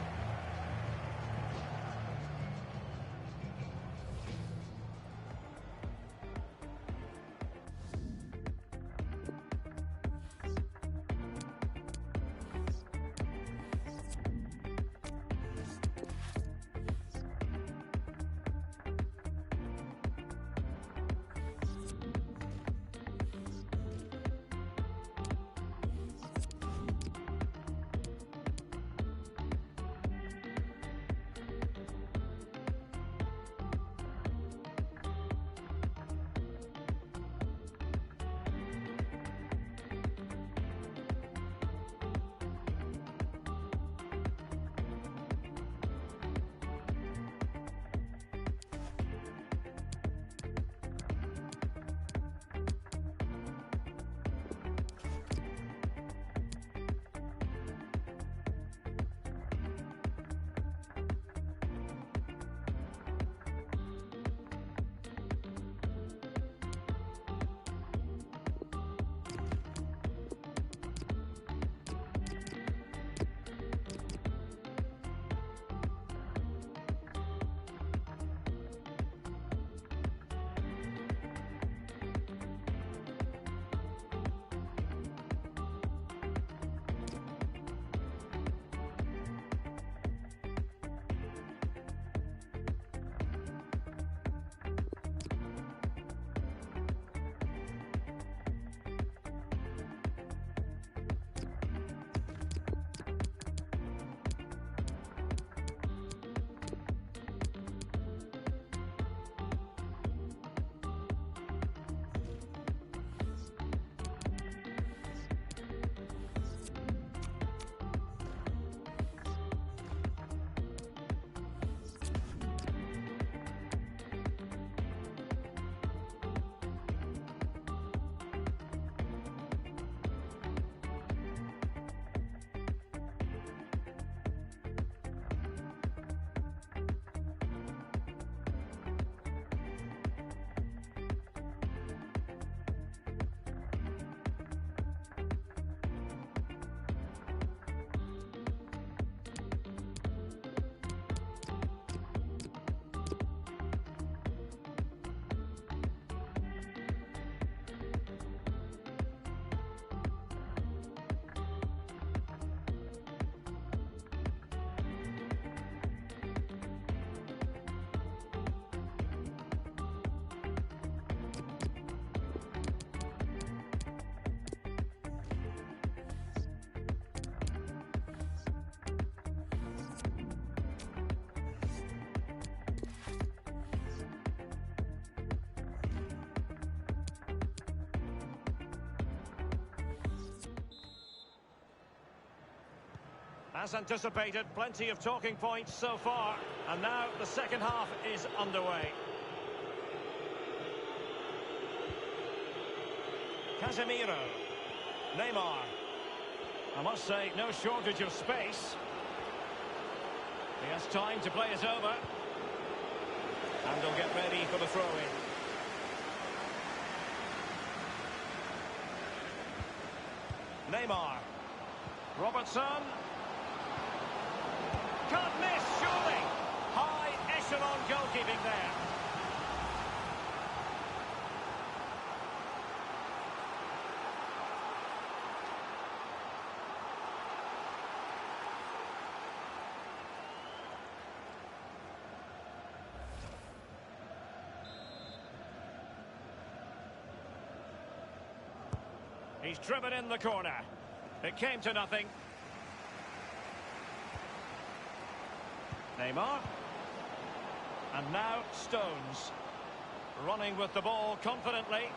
As anticipated, plenty of talking points so far. And now the second half is underway. Casemiro. Neymar. I must say, no shortage of space. He has time to play it over. And they'll get ready for the throw-in. Neymar. Robertson. Can't miss, surely. High echelon goalkeeping there. He's driven in the corner. It came to nothing. Neymar. And now Stones. Running with the ball confidently.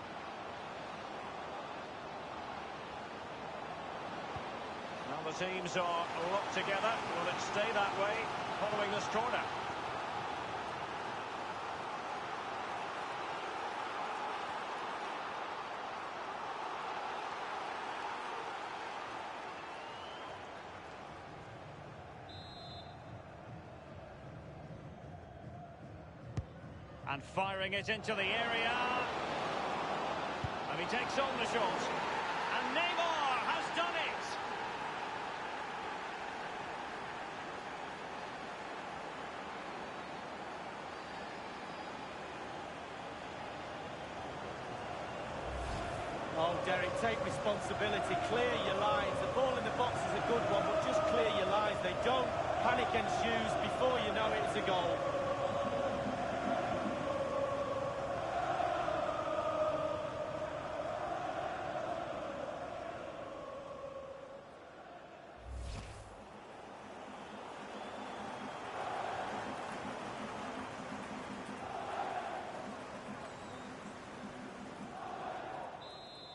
Now the teams are locked together. Will it stay that way following this corner? And firing it into the area. And he takes on the shot. And Neymar has done it. Oh, Derek, take responsibility. Clear your lines. The ball in the box is a good one, but just clear your lines. They don't panic ensues. Before you know it, it's a goal.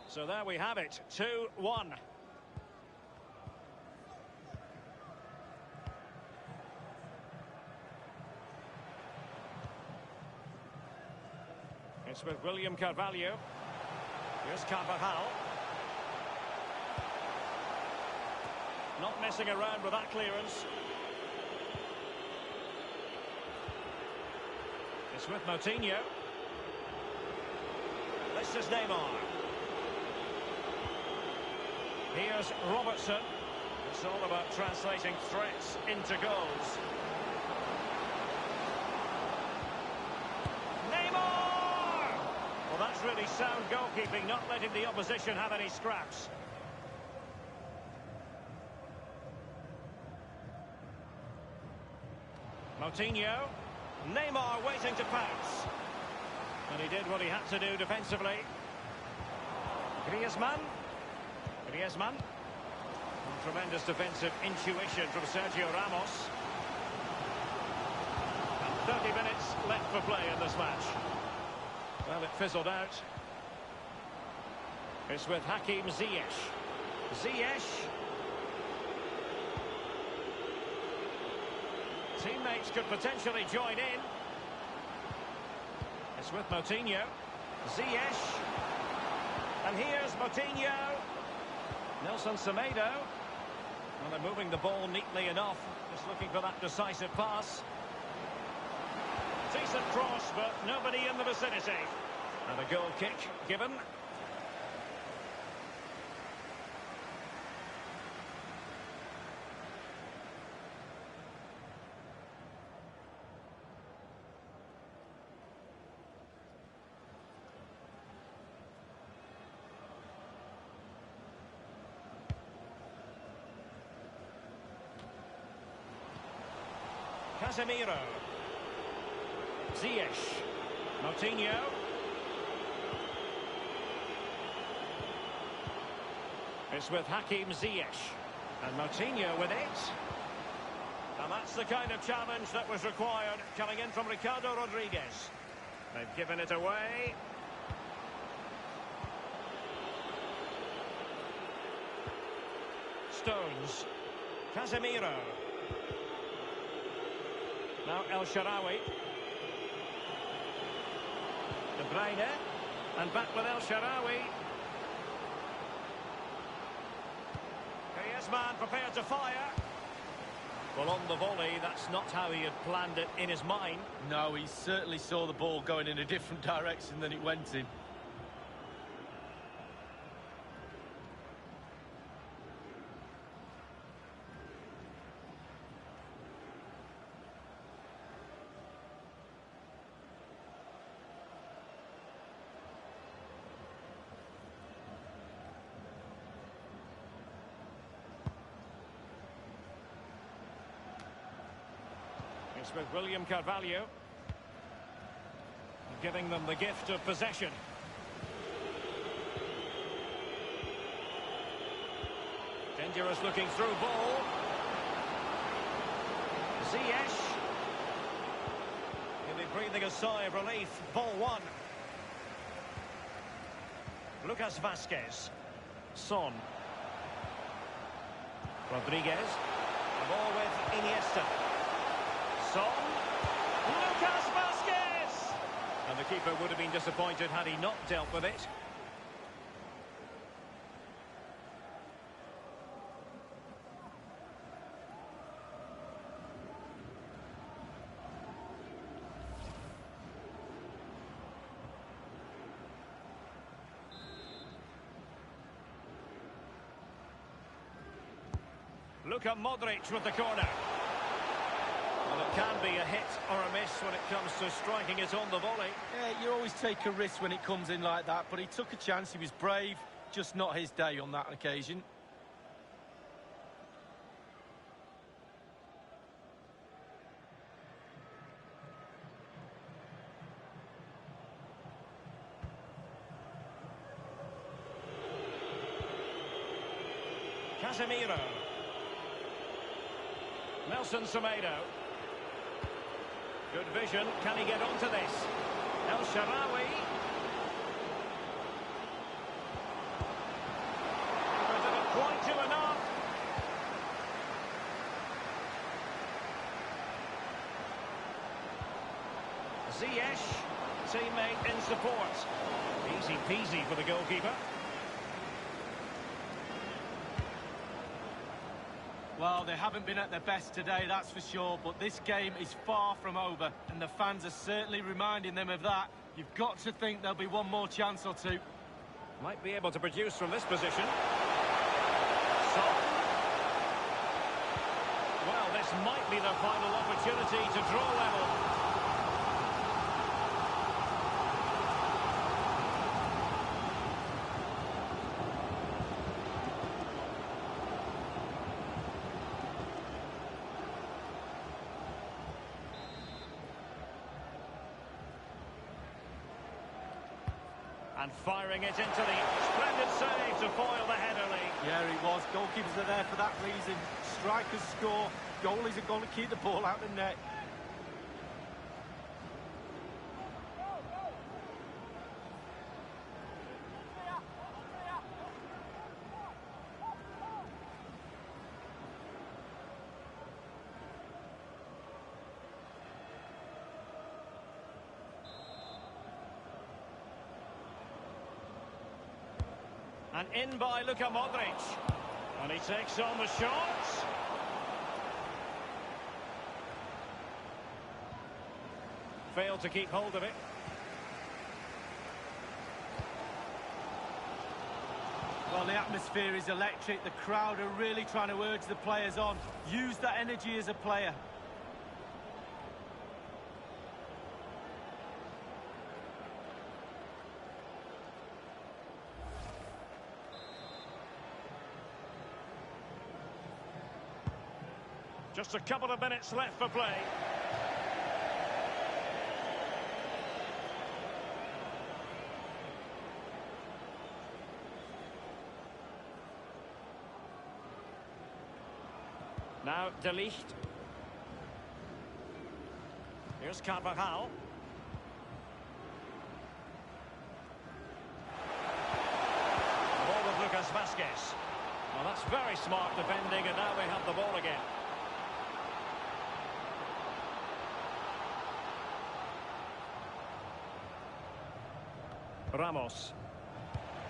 So there we have it, 2-1. It's with William Carvalho. Here's Carvajal. Not messing around with that clearance. It's with Moutinho. This is Neymar. Here's Robertson. It's all about translating threats into goals. Neymar! Well, that's really sound goalkeeping, not letting the opposition have any scraps. Moutinho. Neymar waiting to pounce. And he did what he had to do defensively. Griezmann. Griezmann. Tremendous defensive intuition from Sergio Ramos. And 30 minutes left for play in this match. Well, it fizzled out. It's with Hakim Ziyech. Ziyech. Teammates could potentially join in. It's with Moutinho. Ziyech. And here's Moutinho. Nelson Semedo. Well, they're moving the ball neatly enough. Just looking for that decisive pass. Decent cross, but nobody in the vicinity. And a goal kick given. Casemiro. Ziyech. Moutinho. It's with Hakim Ziyech. And Moutinho with it. And that's the kind of challenge that was required coming in from Ricardo Rodriguez. They've given it away. Stones. Casemiro. Now El Shaarawy. De Bruyne. And back with El Shaarawy. Griezmann prepared to fire. Well, on the volley, that's not how he had planned it in his mind. No, he certainly saw the ball going in a different direction than it went in. It's with William Carvalho. Giving them the gift of possession. Dangerous looking through ball. Ziyech. He'll be breathing a sigh of relief. Ball one. Lucas Vazquez. Son. Rodriguez. The ball with Iniesta. Son. Lucas Vazquez! And the keeper would have been disappointed had he not dealt with it. Luka Modric with the corner. Well, it can be a hit or a miss when it comes to striking it on the volley. Yeah, you always take a risk when it comes in like that, but he took a chance, he was brave, just not his day on that occasion. Casemiro. Nelson Semedo. Good vision. Can he get onto this? El Shaarawy. But didn't quite do enough. Ziyech. Teammate in support. Easy peasy for the goalkeeper. Well, they haven't been at their best today, that's for sure, but this game is far from over, and the fans are certainly reminding them of that. You've got to think there'll be one more chance or two. Might be able to produce from this position. Son. Well, this might be the final opportunity to draw level. And firing it into the splendid save to foil the header lead. Yeah, he was. Goalkeepers are there for that reason. Strikers score. Goalies are going to keep the ball out of the net. And in by Luka Modric. And he takes on the shots. Failed to keep hold of it. Well, the atmosphere is electric. The crowd are really trying to urge the players on. Use that energy as a player. Just a couple of minutes left for play. Now, De Ligt. Here's Carvajal. Ball with Lucas Vazquez. Well, that's very smart defending, and now we have the ball again. Ramos.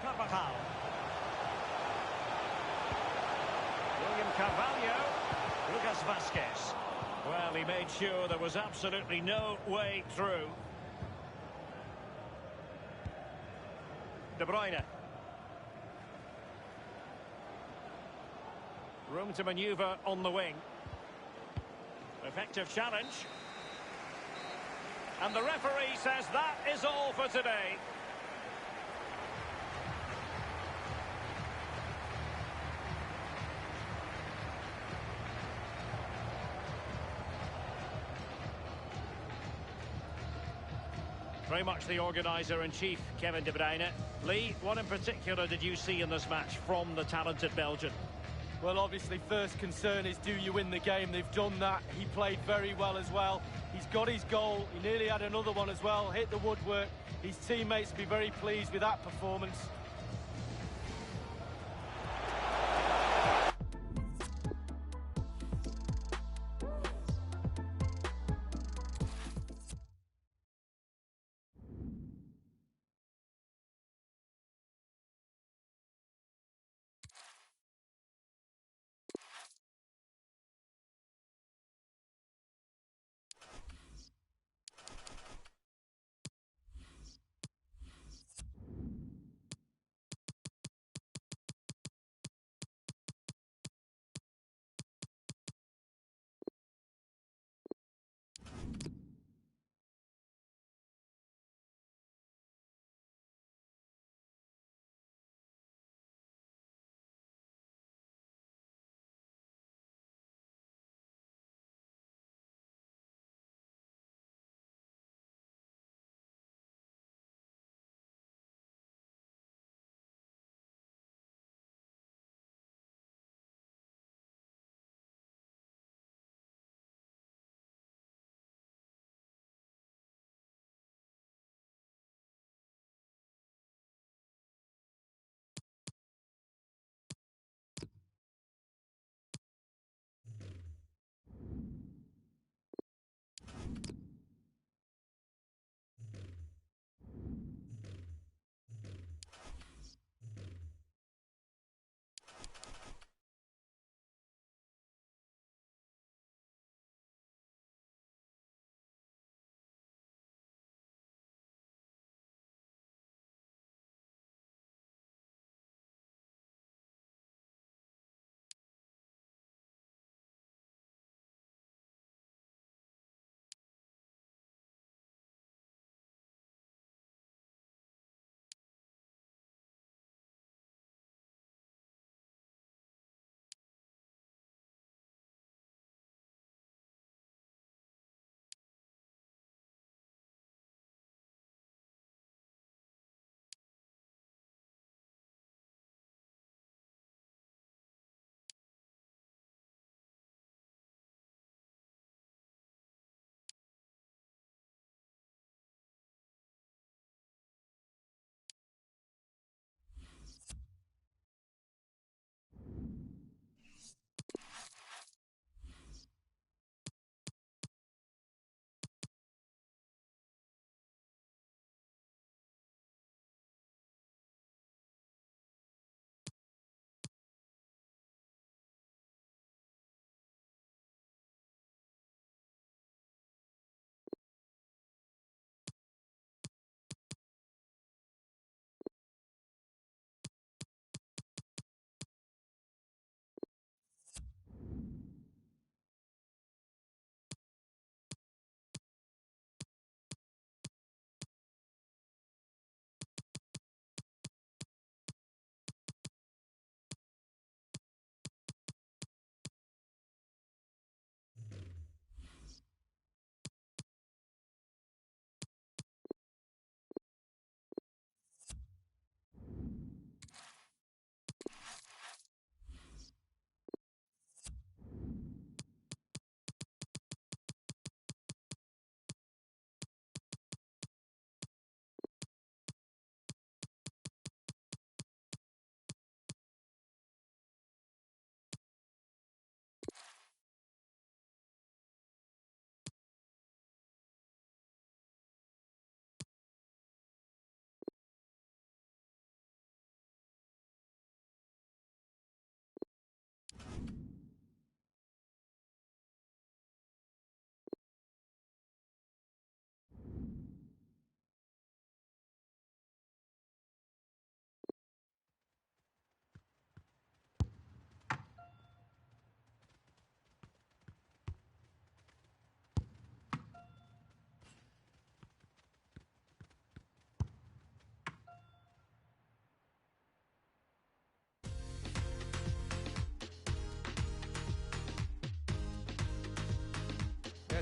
Carvajal. William Carvalho. Lucas Vazquez. Well, he made sure there was absolutely no way through. De Bruyne. Room to manoeuvre on the wing. Effective challenge. And the referee says that is all for today. Very much the organiser-in-chief, Kevin De Bruyne. Lee, what in particular did you see in this match from the talented Belgian? Well, obviously, first concern is, do you win the game? They've done that. He played very well as well. He's got his goal. He nearly had another one as well, hit the woodwork. His teammates will be very pleased with that performance.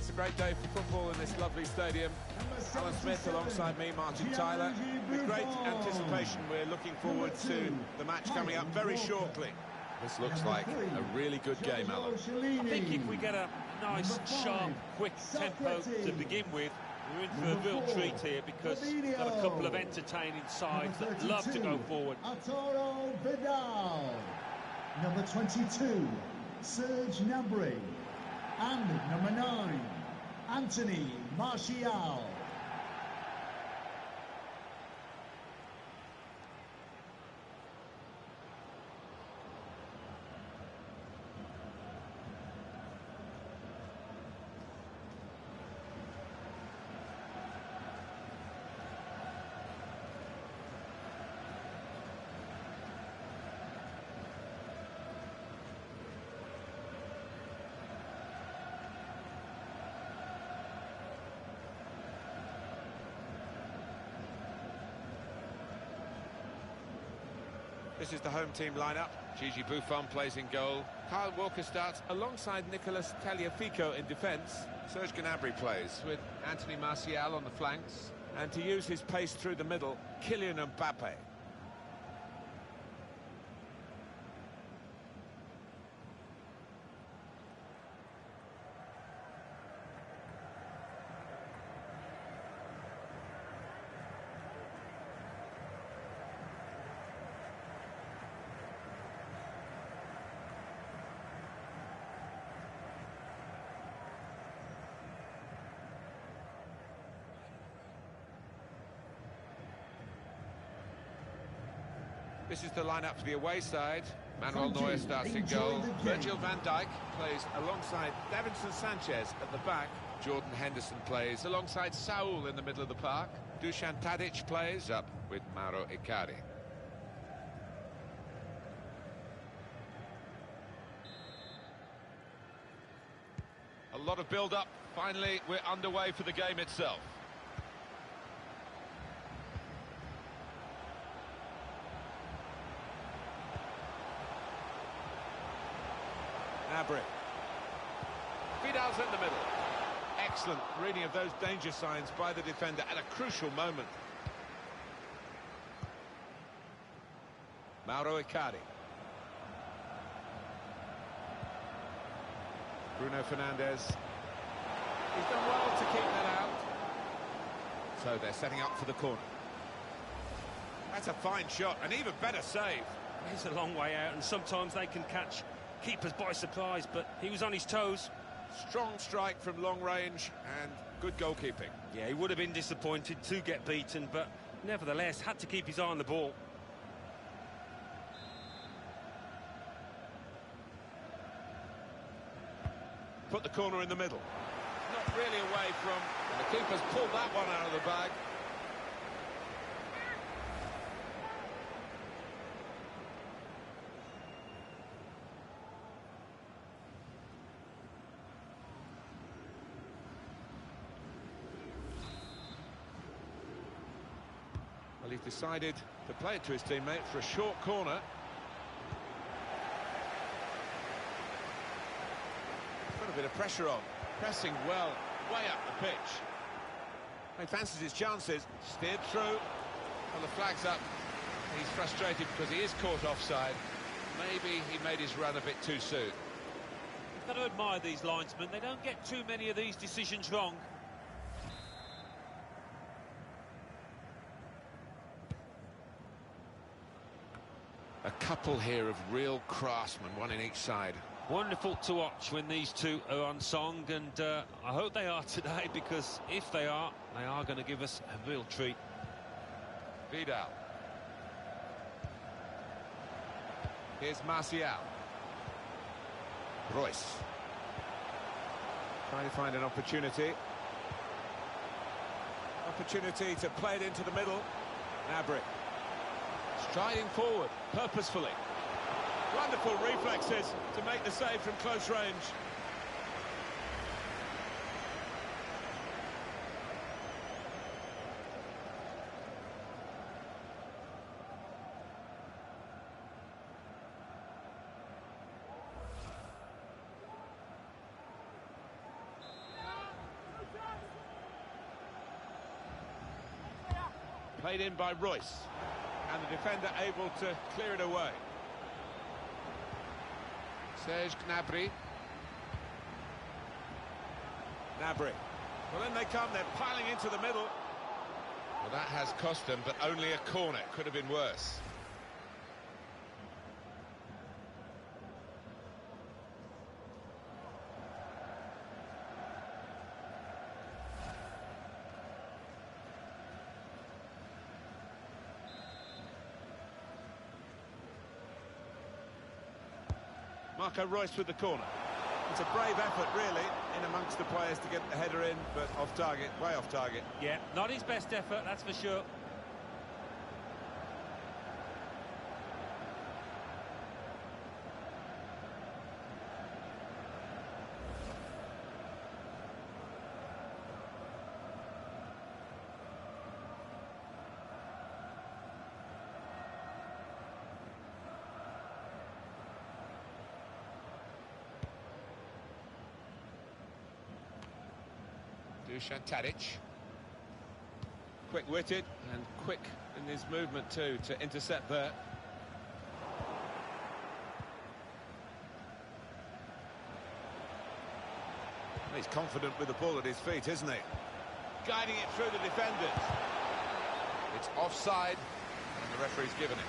It's a great day for football in this lovely stadium. Alan Smith alongside me, Martin Tyler. With great anticipation, we're looking forward to the match coming up very shortly. This looks like a really good game, Alan. I think if we get a nice, sharp, quick tempo to begin with, we're in for a real treat here, because we've got a couple of entertaining sides that love to go forward. Arturo Vidal. Number 22, Serge Gnabry. And number 9, Anthony Martial. This is the home team lineup. Gigi Buffon plays in goal. Kyle Walker starts alongside Nicolas Tagliafico in defence. Serge Gnabry plays with Anthony Martial on the flanks. And to use his pace through the middle, Kylian Mbappe. This is the lineup for the away side. Manuel Neuer starts in goal. Virgil van Dijk plays alongside Davinson Sanchez at the back. Jordan Henderson plays alongside Saul in the middle of the park. Dusan Tadic plays up with Mauro Icardi. A lot of build-up. Finally, we're underway for the game itself. Gnabry. Vidal's in the middle. Excellent reading of those danger signs by the defender at a crucial moment. Mauro Icardi. Bruno Fernandes. He's done well to keep that out. So they're setting up for the corner. That's a fine shot, an even better save. He's a long way out, and sometimes they can catch keepers by surprise, but he was on his toes. Strong strike from long range and good goalkeeping. Yeah, he would have been disappointed to get beaten, but nevertheless had to keep his eye on the ball. Put the corner in the middle. Not really away from, and the keeper's pulled that one out of the bag. Well, he's decided to play it to his teammate for a short corner. Got a bit of pressure on. Pressing well, way up the pitch. He fancies his chances. Steered through. Well, the flag's up. He's frustrated because he is caught offside. Maybe he made his run a bit too soon. You've got to admire these linesmen. They don't get too many of these decisions wrong. A couple here of real craftsmen, one in each side. Wonderful to watch when these two are on song, and I hope they are today, because if they are going to give us a real treat. Vidal. Here's Martial. Royce. Trying to find an opportunity. Opportunity to play it into the middle. Gnabry. Striding forward, purposefully. Wonderful reflexes to make the save from close range. Played in by Royce. And the defender able to clear it away. Serge Gnabry. Gnabry. Well, in they come, they're piling into the middle. Well, that has cost them, but only a corner. Could have been worse. Marco Reus with the corner. It's a brave effort, really, in amongst the players to get the header in, but off target, way off target. Yeah, not his best effort, that's for sure. Dusan Tadic. Quick-witted and quick in his movement too to intercept there. He's confident with the ball at his feet, isn't he? Guiding it through the defenders. It's offside and the referee's given it.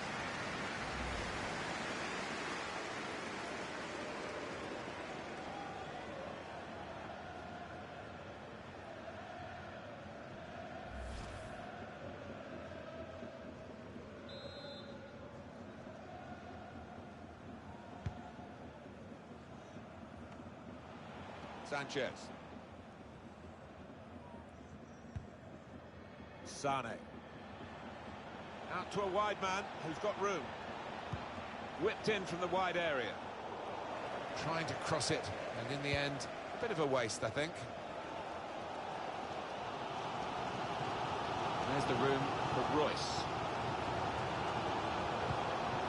Sanchez. Sane. Out to a wide man who's got room. Whipped in from the wide area. Trying to cross it, and in the end, a bit of a waste, I think. There's the room for Reus.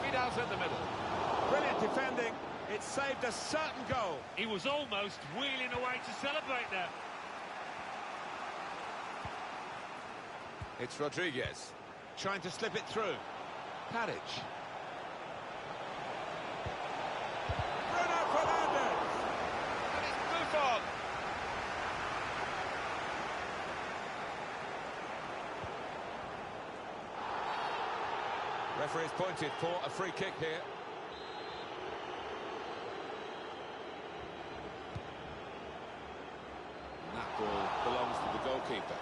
Vidal's in the middle. Brilliant defending. It saved a certain goal. He was almost wheeling away to celebrate there. It's Rodriguez trying to slip it through. Tadic. Bruno Fernandes. And it's Buffon. Referee's pointed for a free kick here. That ball belongs to the goalkeeper.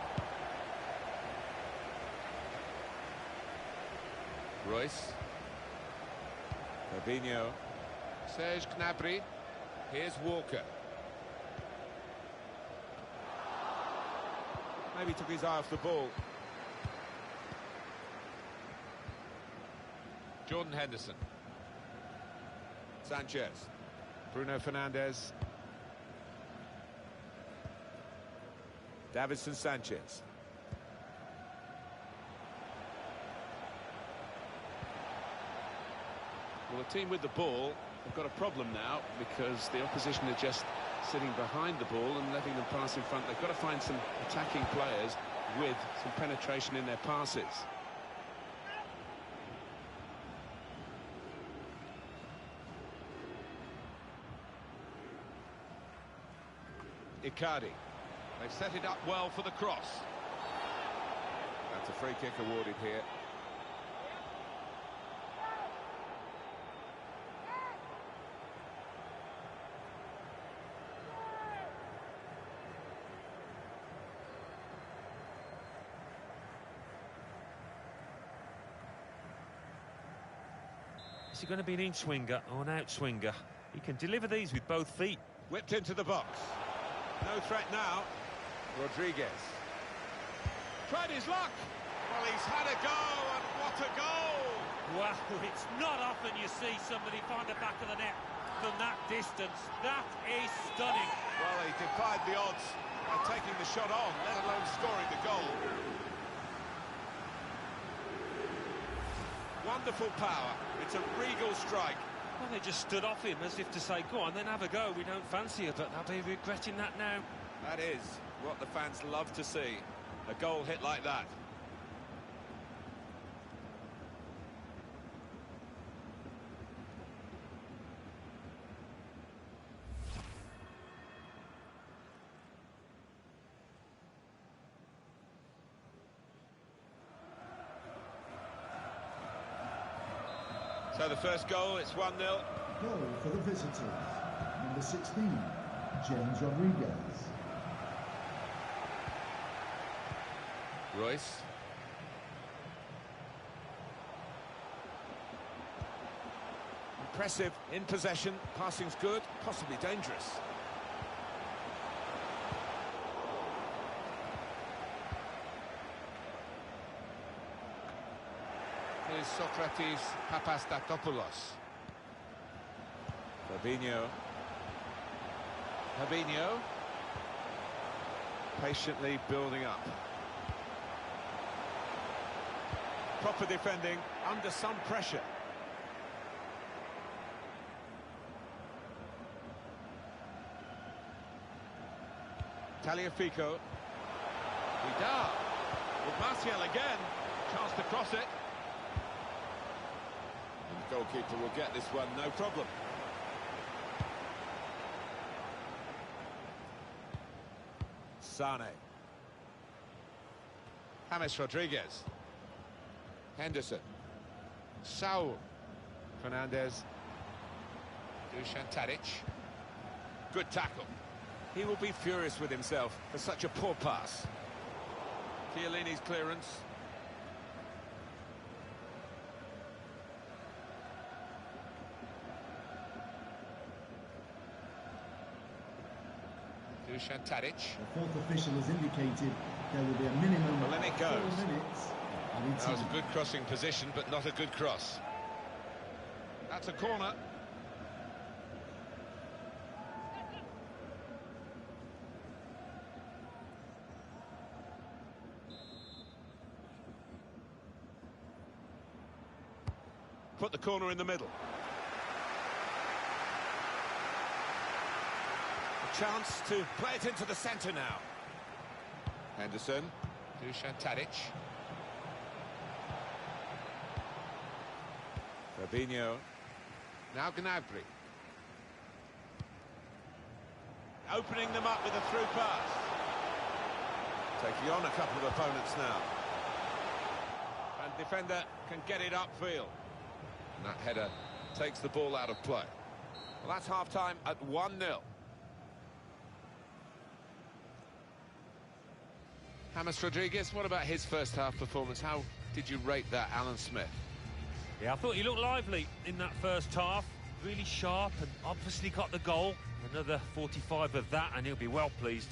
Reus. Fabinho. Serge Gnabry. Here's Walker. Maybe took his eye off the ball. Jordan Henderson. Sanchez. Bruno Fernandes. Davinson Sanchez. Well, the team with the ball have got a problem now because the opposition are just sitting behind the ball and letting them pass in front. They've got to find some attacking players with some penetration in their passes. Icardi. They've set it up well for the cross. That's a free kick awarded here. Is he going to be an in-swinger or an out-swinger? He can deliver these with both feet. Whipped into the box. No threat now. Rodriguez. Tried his luck. Well, he's had a go, and what a goal! Wow, it's not often you see somebody find the back of the net from that distance. That is stunning. Well, he defied the odds by taking the shot on, let alone scoring the goal. Wonderful power. It's a regal strike. Well, they just stood off him as if to say, go on, then have a go. We don't fancy you, but they'll be regretting that now. That is what the fans love to see. A goal hit like that. So the first goal, it's 1-0. Goal for the visitors. Number 16, James Rodriguez. Royce. Impressive in possession, passing's good, possibly dangerous. Here's Socrates Papastatopoulos. Fabinho. Patiently building up. Proper defending, under some pressure. Tagliafico. Vidal. With Martial again. Chance to cross it. And the goalkeeper will get this one, no problem. Sane. James Rodriguez. Henderson. Saul. Fernandez. Dusan Tadic. Good tackle. He will be furious with himself for such a poor pass. Chiellini's clearance. Dusan Tadic. The fourth official has indicated there will be a minimum Well, then it of goes. 4 minutes. That was a good crossing position, but not a good cross. That's a corner. Put the corner in the middle. A chance to play it into the centre now. Henderson. Dusan Tadic. Fabinho. Now Gnabry. Opening them up with a through pass. Taking on a couple of opponents now. And defender can get it upfield. And that header takes the ball out of play. Well, that's half-time at 1-0. James Rodriguez, what about his first half performance? How did you rate that, Alan Smith? Yeah, I thought he looked lively in that first half. Really sharp and obviously got the goal. Another 45 of that and he'll be well pleased.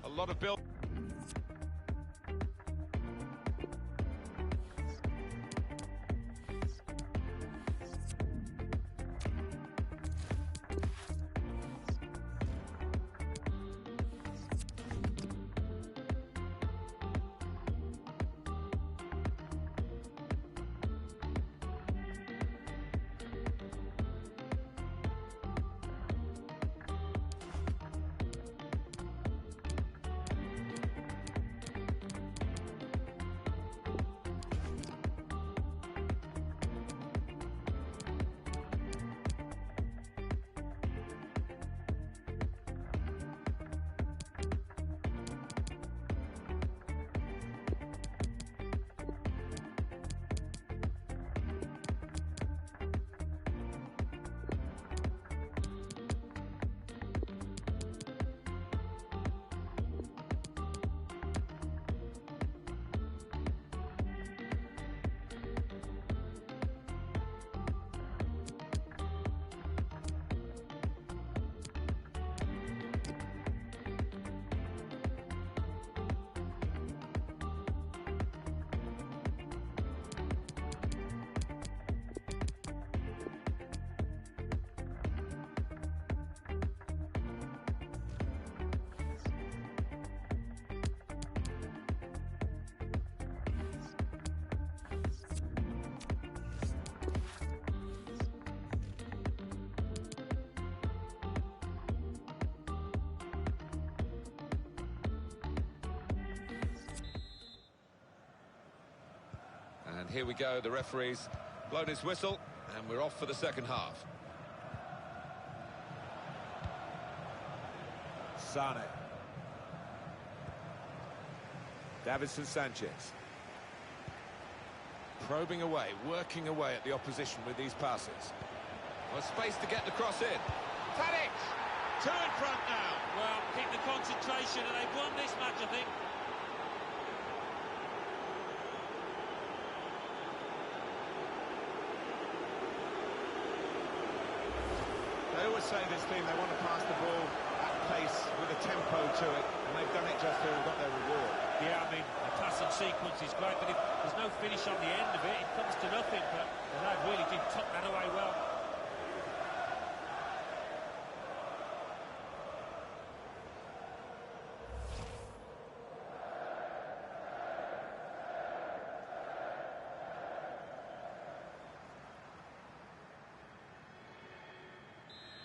A lot of build. And here we go, the referee's blown his whistle, and we're off for the second half. Sane. Davinson Sanchez. Probing away, working away at the opposition with these passes. Well, space to get the cross in. Tadic! Two in front now. Well, keep the concentration, and they've won this match, I think. They always say this team, they want to pass the ball at pace with a tempo to it, and they've done it just here and got their reward. Yeah, I mean, the passing sequence is great, but if there's no finish on the end of it, it comes to nothing. But they really did tuck that away well.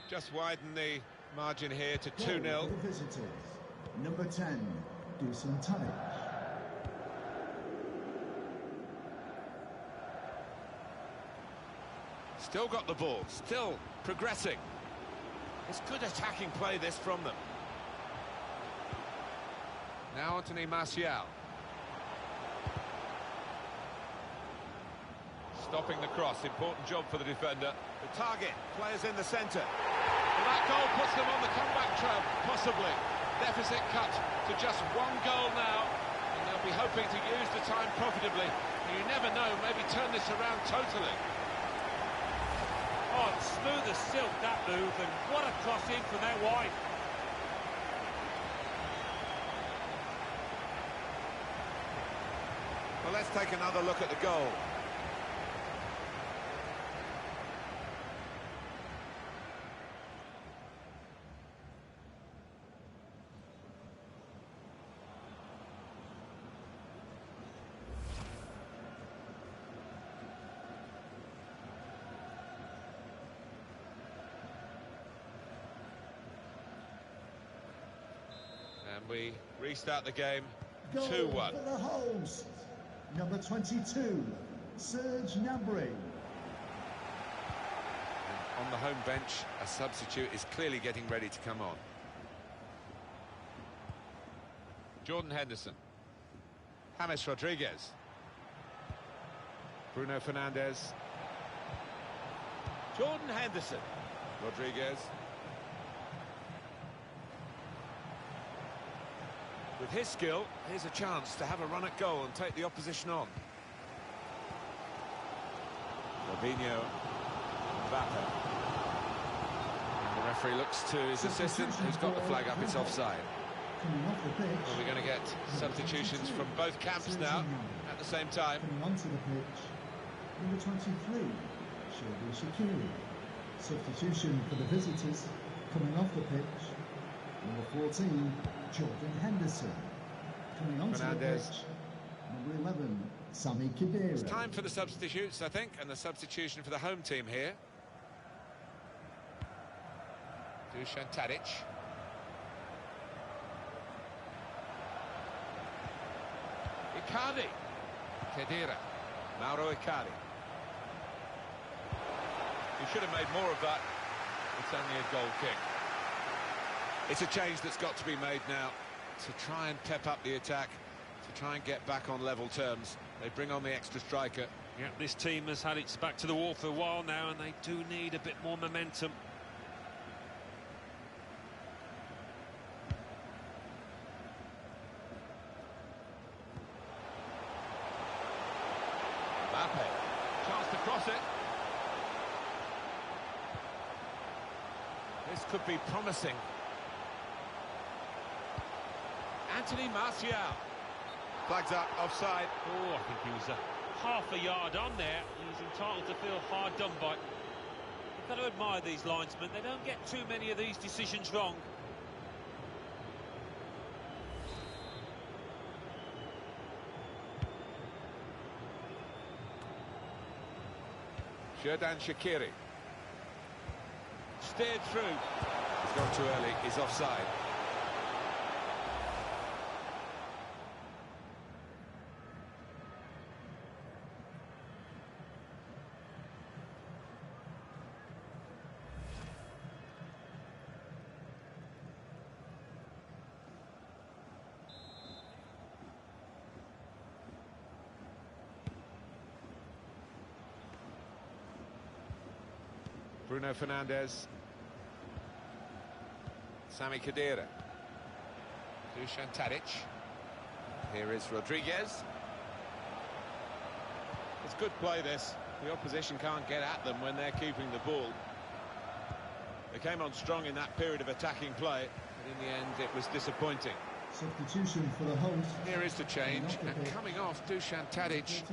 Just widen the margin here to Goal 2-0. for the visitors. Number 10, Dusan Tadic. Still got the ball, still progressing. It's good attacking play, this, from them. Now Anthony Martial. Stopping the cross, important job for the defender. The target, players in the centre. Well, that goal puts them on the comeback trail, possibly. Deficit cut to just one goal now, and they'll be hoping to use the time profitably. And you never know, maybe turn this around totally. Oh, smooth as silk, that move, and what a cross in from their wide. Well, let's take another look at the goal. And we restart the game, Goal 2-1. for the host. Number 22, Serge Gnabry. On the home bench, a substitute is clearly getting ready to come on. Jordan Henderson. James Rodriguez. Bruno Fernandes. Jordan Henderson. Rodriguez. With his skill, here's a chance to have a run at goal and take the opposition on. Robinho. Mbappe. And the referee looks to his assistant, who's got the flag up. It's offside. Coming off the pitch. Well, we're going to get substitutions from both camps now at the same time. Coming onto the pitch, number 23, Shelby Shaqiri. Substitution for the visitors, coming off the pitch, number 14, Jordan Henderson. Coming onto the pitch, number 11, Sami Khedira. It's time for the substitutes, I think, and the substitution for the home team here. Dusan Tadic. Icardi. Khedira. Mauro Icardi. He should have made more of that. It's only a goal kick. It's a change that's got to be made now to try and pep up the attack, to try and get back on level terms. They bring on the extra striker. Yeah, this team has had its back to the wall for a while now, and they do need a bit more momentum. Mbappe. Chance to cross it. This could be promising. Anthony Martial. Flags up, offside. Oh, I think he was half a yard on there. He's entitled to feel hard done by. You've got to admire these linesmen. They don't get too many of these decisions wrong. Xherdan Shaqiri. Steered through. He's gone too early. He's offside. Bruno Fernandes. Sami Khedira. Dusan Tadic. Here is Rodriguez. It's good play, this. The opposition can't get at them when they're keeping the ball. They came on strong in that period of attacking play, but in the end it was disappointing. Substitution for the host. Here is the change, and coming off, Dusan Tadic,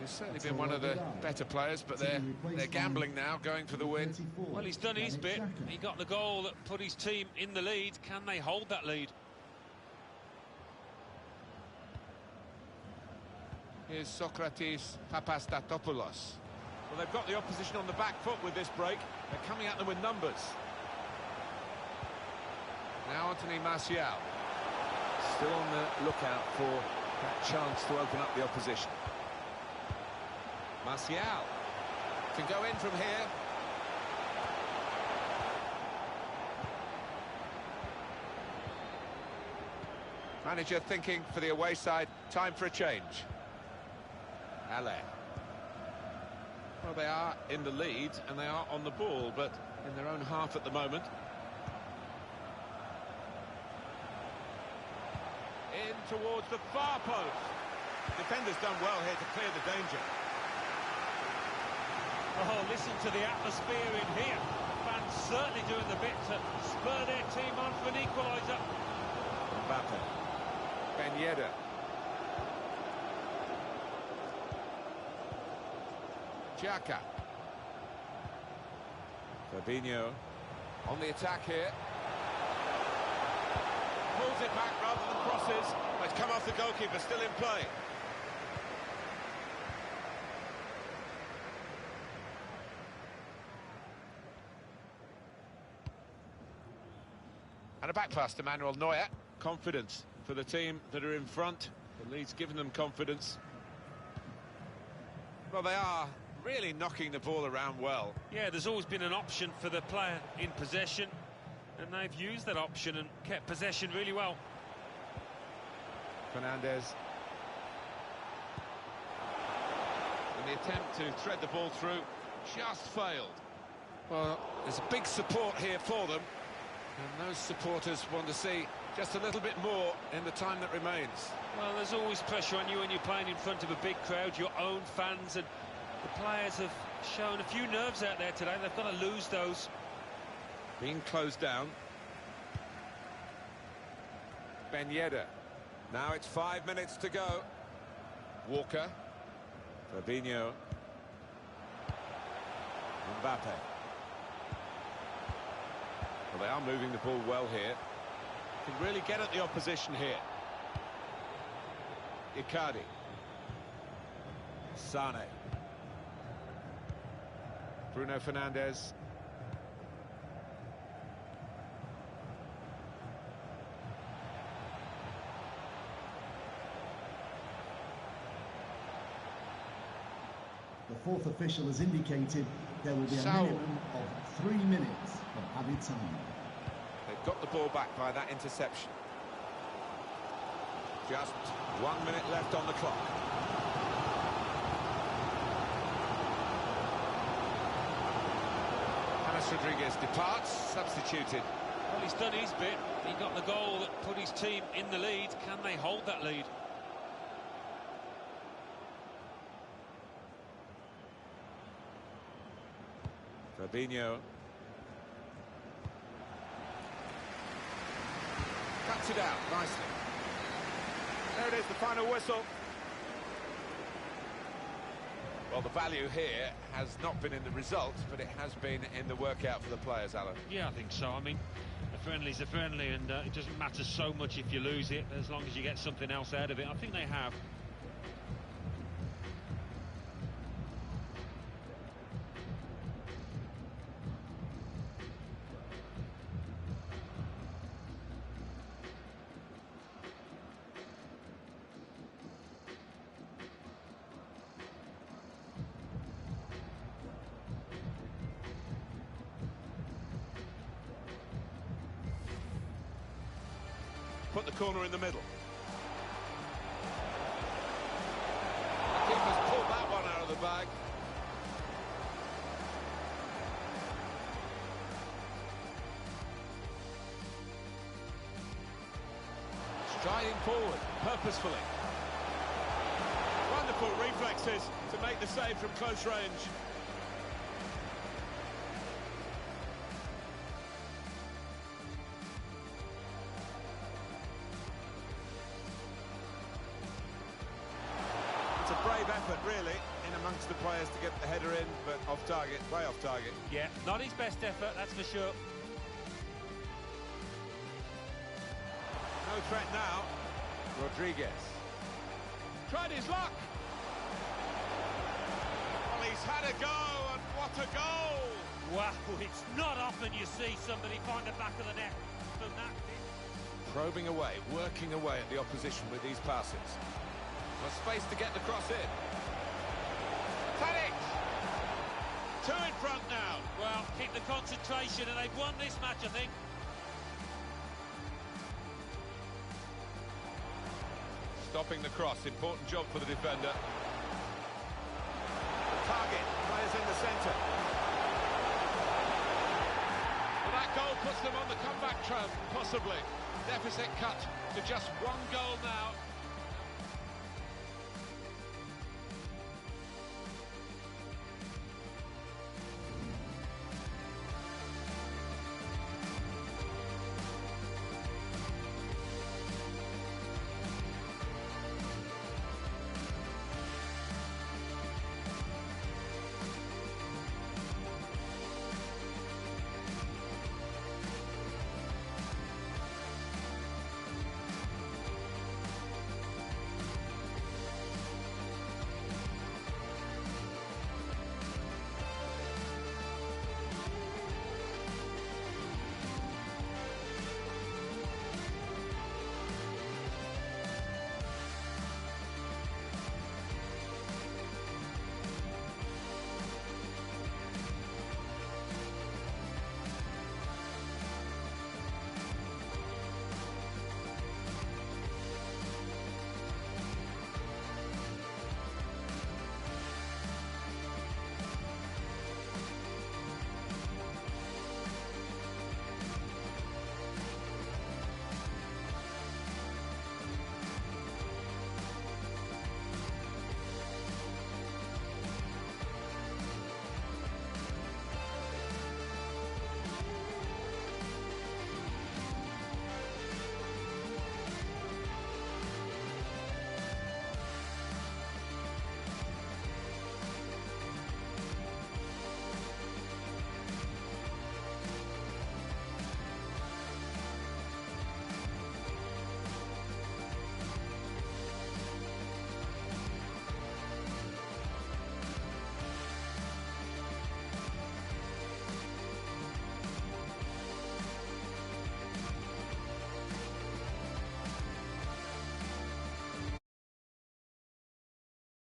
who's certainly been one of the better players, but they're gambling now, going for the win. Well, he's done his bit. He got the goal that put his team in the lead. Can they hold that lead? Here's Socrates Papastatopoulos. Well, they've got the opposition on the back foot with this break. They're coming at them with numbers. Now Anthony Martial. Still on the lookout for that chance to open up the opposition. Martial can go in from here. Manager thinking for the away side, time for a change. Ale. Well, they are in the lead and they are on the ball, but in their own half at the moment. In towards the far post. Defender's done well here to clear the danger. Oh, listen to the atmosphere in here. Fans certainly doing the bit to spur their team on for an equaliser. Mbappe. Ben Yedder. Xhaka. Fabinho on the attack here. Pulls it back rather than crosses. It's come off the goalkeeper, still in play. And a back pass to Manuel Neuer. Confidence for the team that are in front. The lead's given them confidence. Well, they are really knocking the ball around well. Yeah, there's always been an option for the player in possession, and they've used that option and kept possession really well. Fernandes. And the attempt to thread the ball through just failed. Well, there's a big support here for them, and those supporters want to see just a little bit more in the time that remains. Well, there's always pressure on you when you're playing in front of a big crowd, your own fans, and the players have shown a few nerves out there today. They've got to lose those. Being closed down. Ben Yedder. Now it's 5 minutes to go. Walker. Fabinho. Mbappe. Well, they are moving the ball well here. Can really get at the opposition here. Icardi. Sane. Bruno Fernandes. The fourth official has indicated there will be a minimum of 3 minutes of added time. They've got the ball back by that interception. Just 1 minute left on the clock. James Rodriguez departs, substituted. Well, he's done his bit. He got the goal that put his team in the lead. Can they hold that lead? Fabinho. Cuts it out nicely. There it is, the final whistle. Well, the value here has not been in the result, but it has been in the workout for the players, Alan. Yeah, I think so. I mean, a friendly's a friendly, and it doesn't matter so much if you lose it, as long as you get something else out of it. I think they have. Put the corner in the middle. The keeper's pulled that one out of the bag. Striding forward, purposefully. Wonderful reflexes to make the save from close range. It's a brave effort, really, in amongst the players to get the header in, but off target, way off target. Yeah, not his best effort, that's for sure. No threat now. Rodriguez. Tried his luck. Well, he's had a go, and what a goal! Wow, it's not often you see somebody find the back of the net from that. Probing away, working away at the opposition with these passes. Got space to get the cross in. Tadic! Two in front now. Well, keep the concentration, and they've won this match, I think. Stopping the cross, important job for the defender. The target, players in the centre. Well, that goal puts them on the comeback track, possibly. Deficit cut to just one goal now.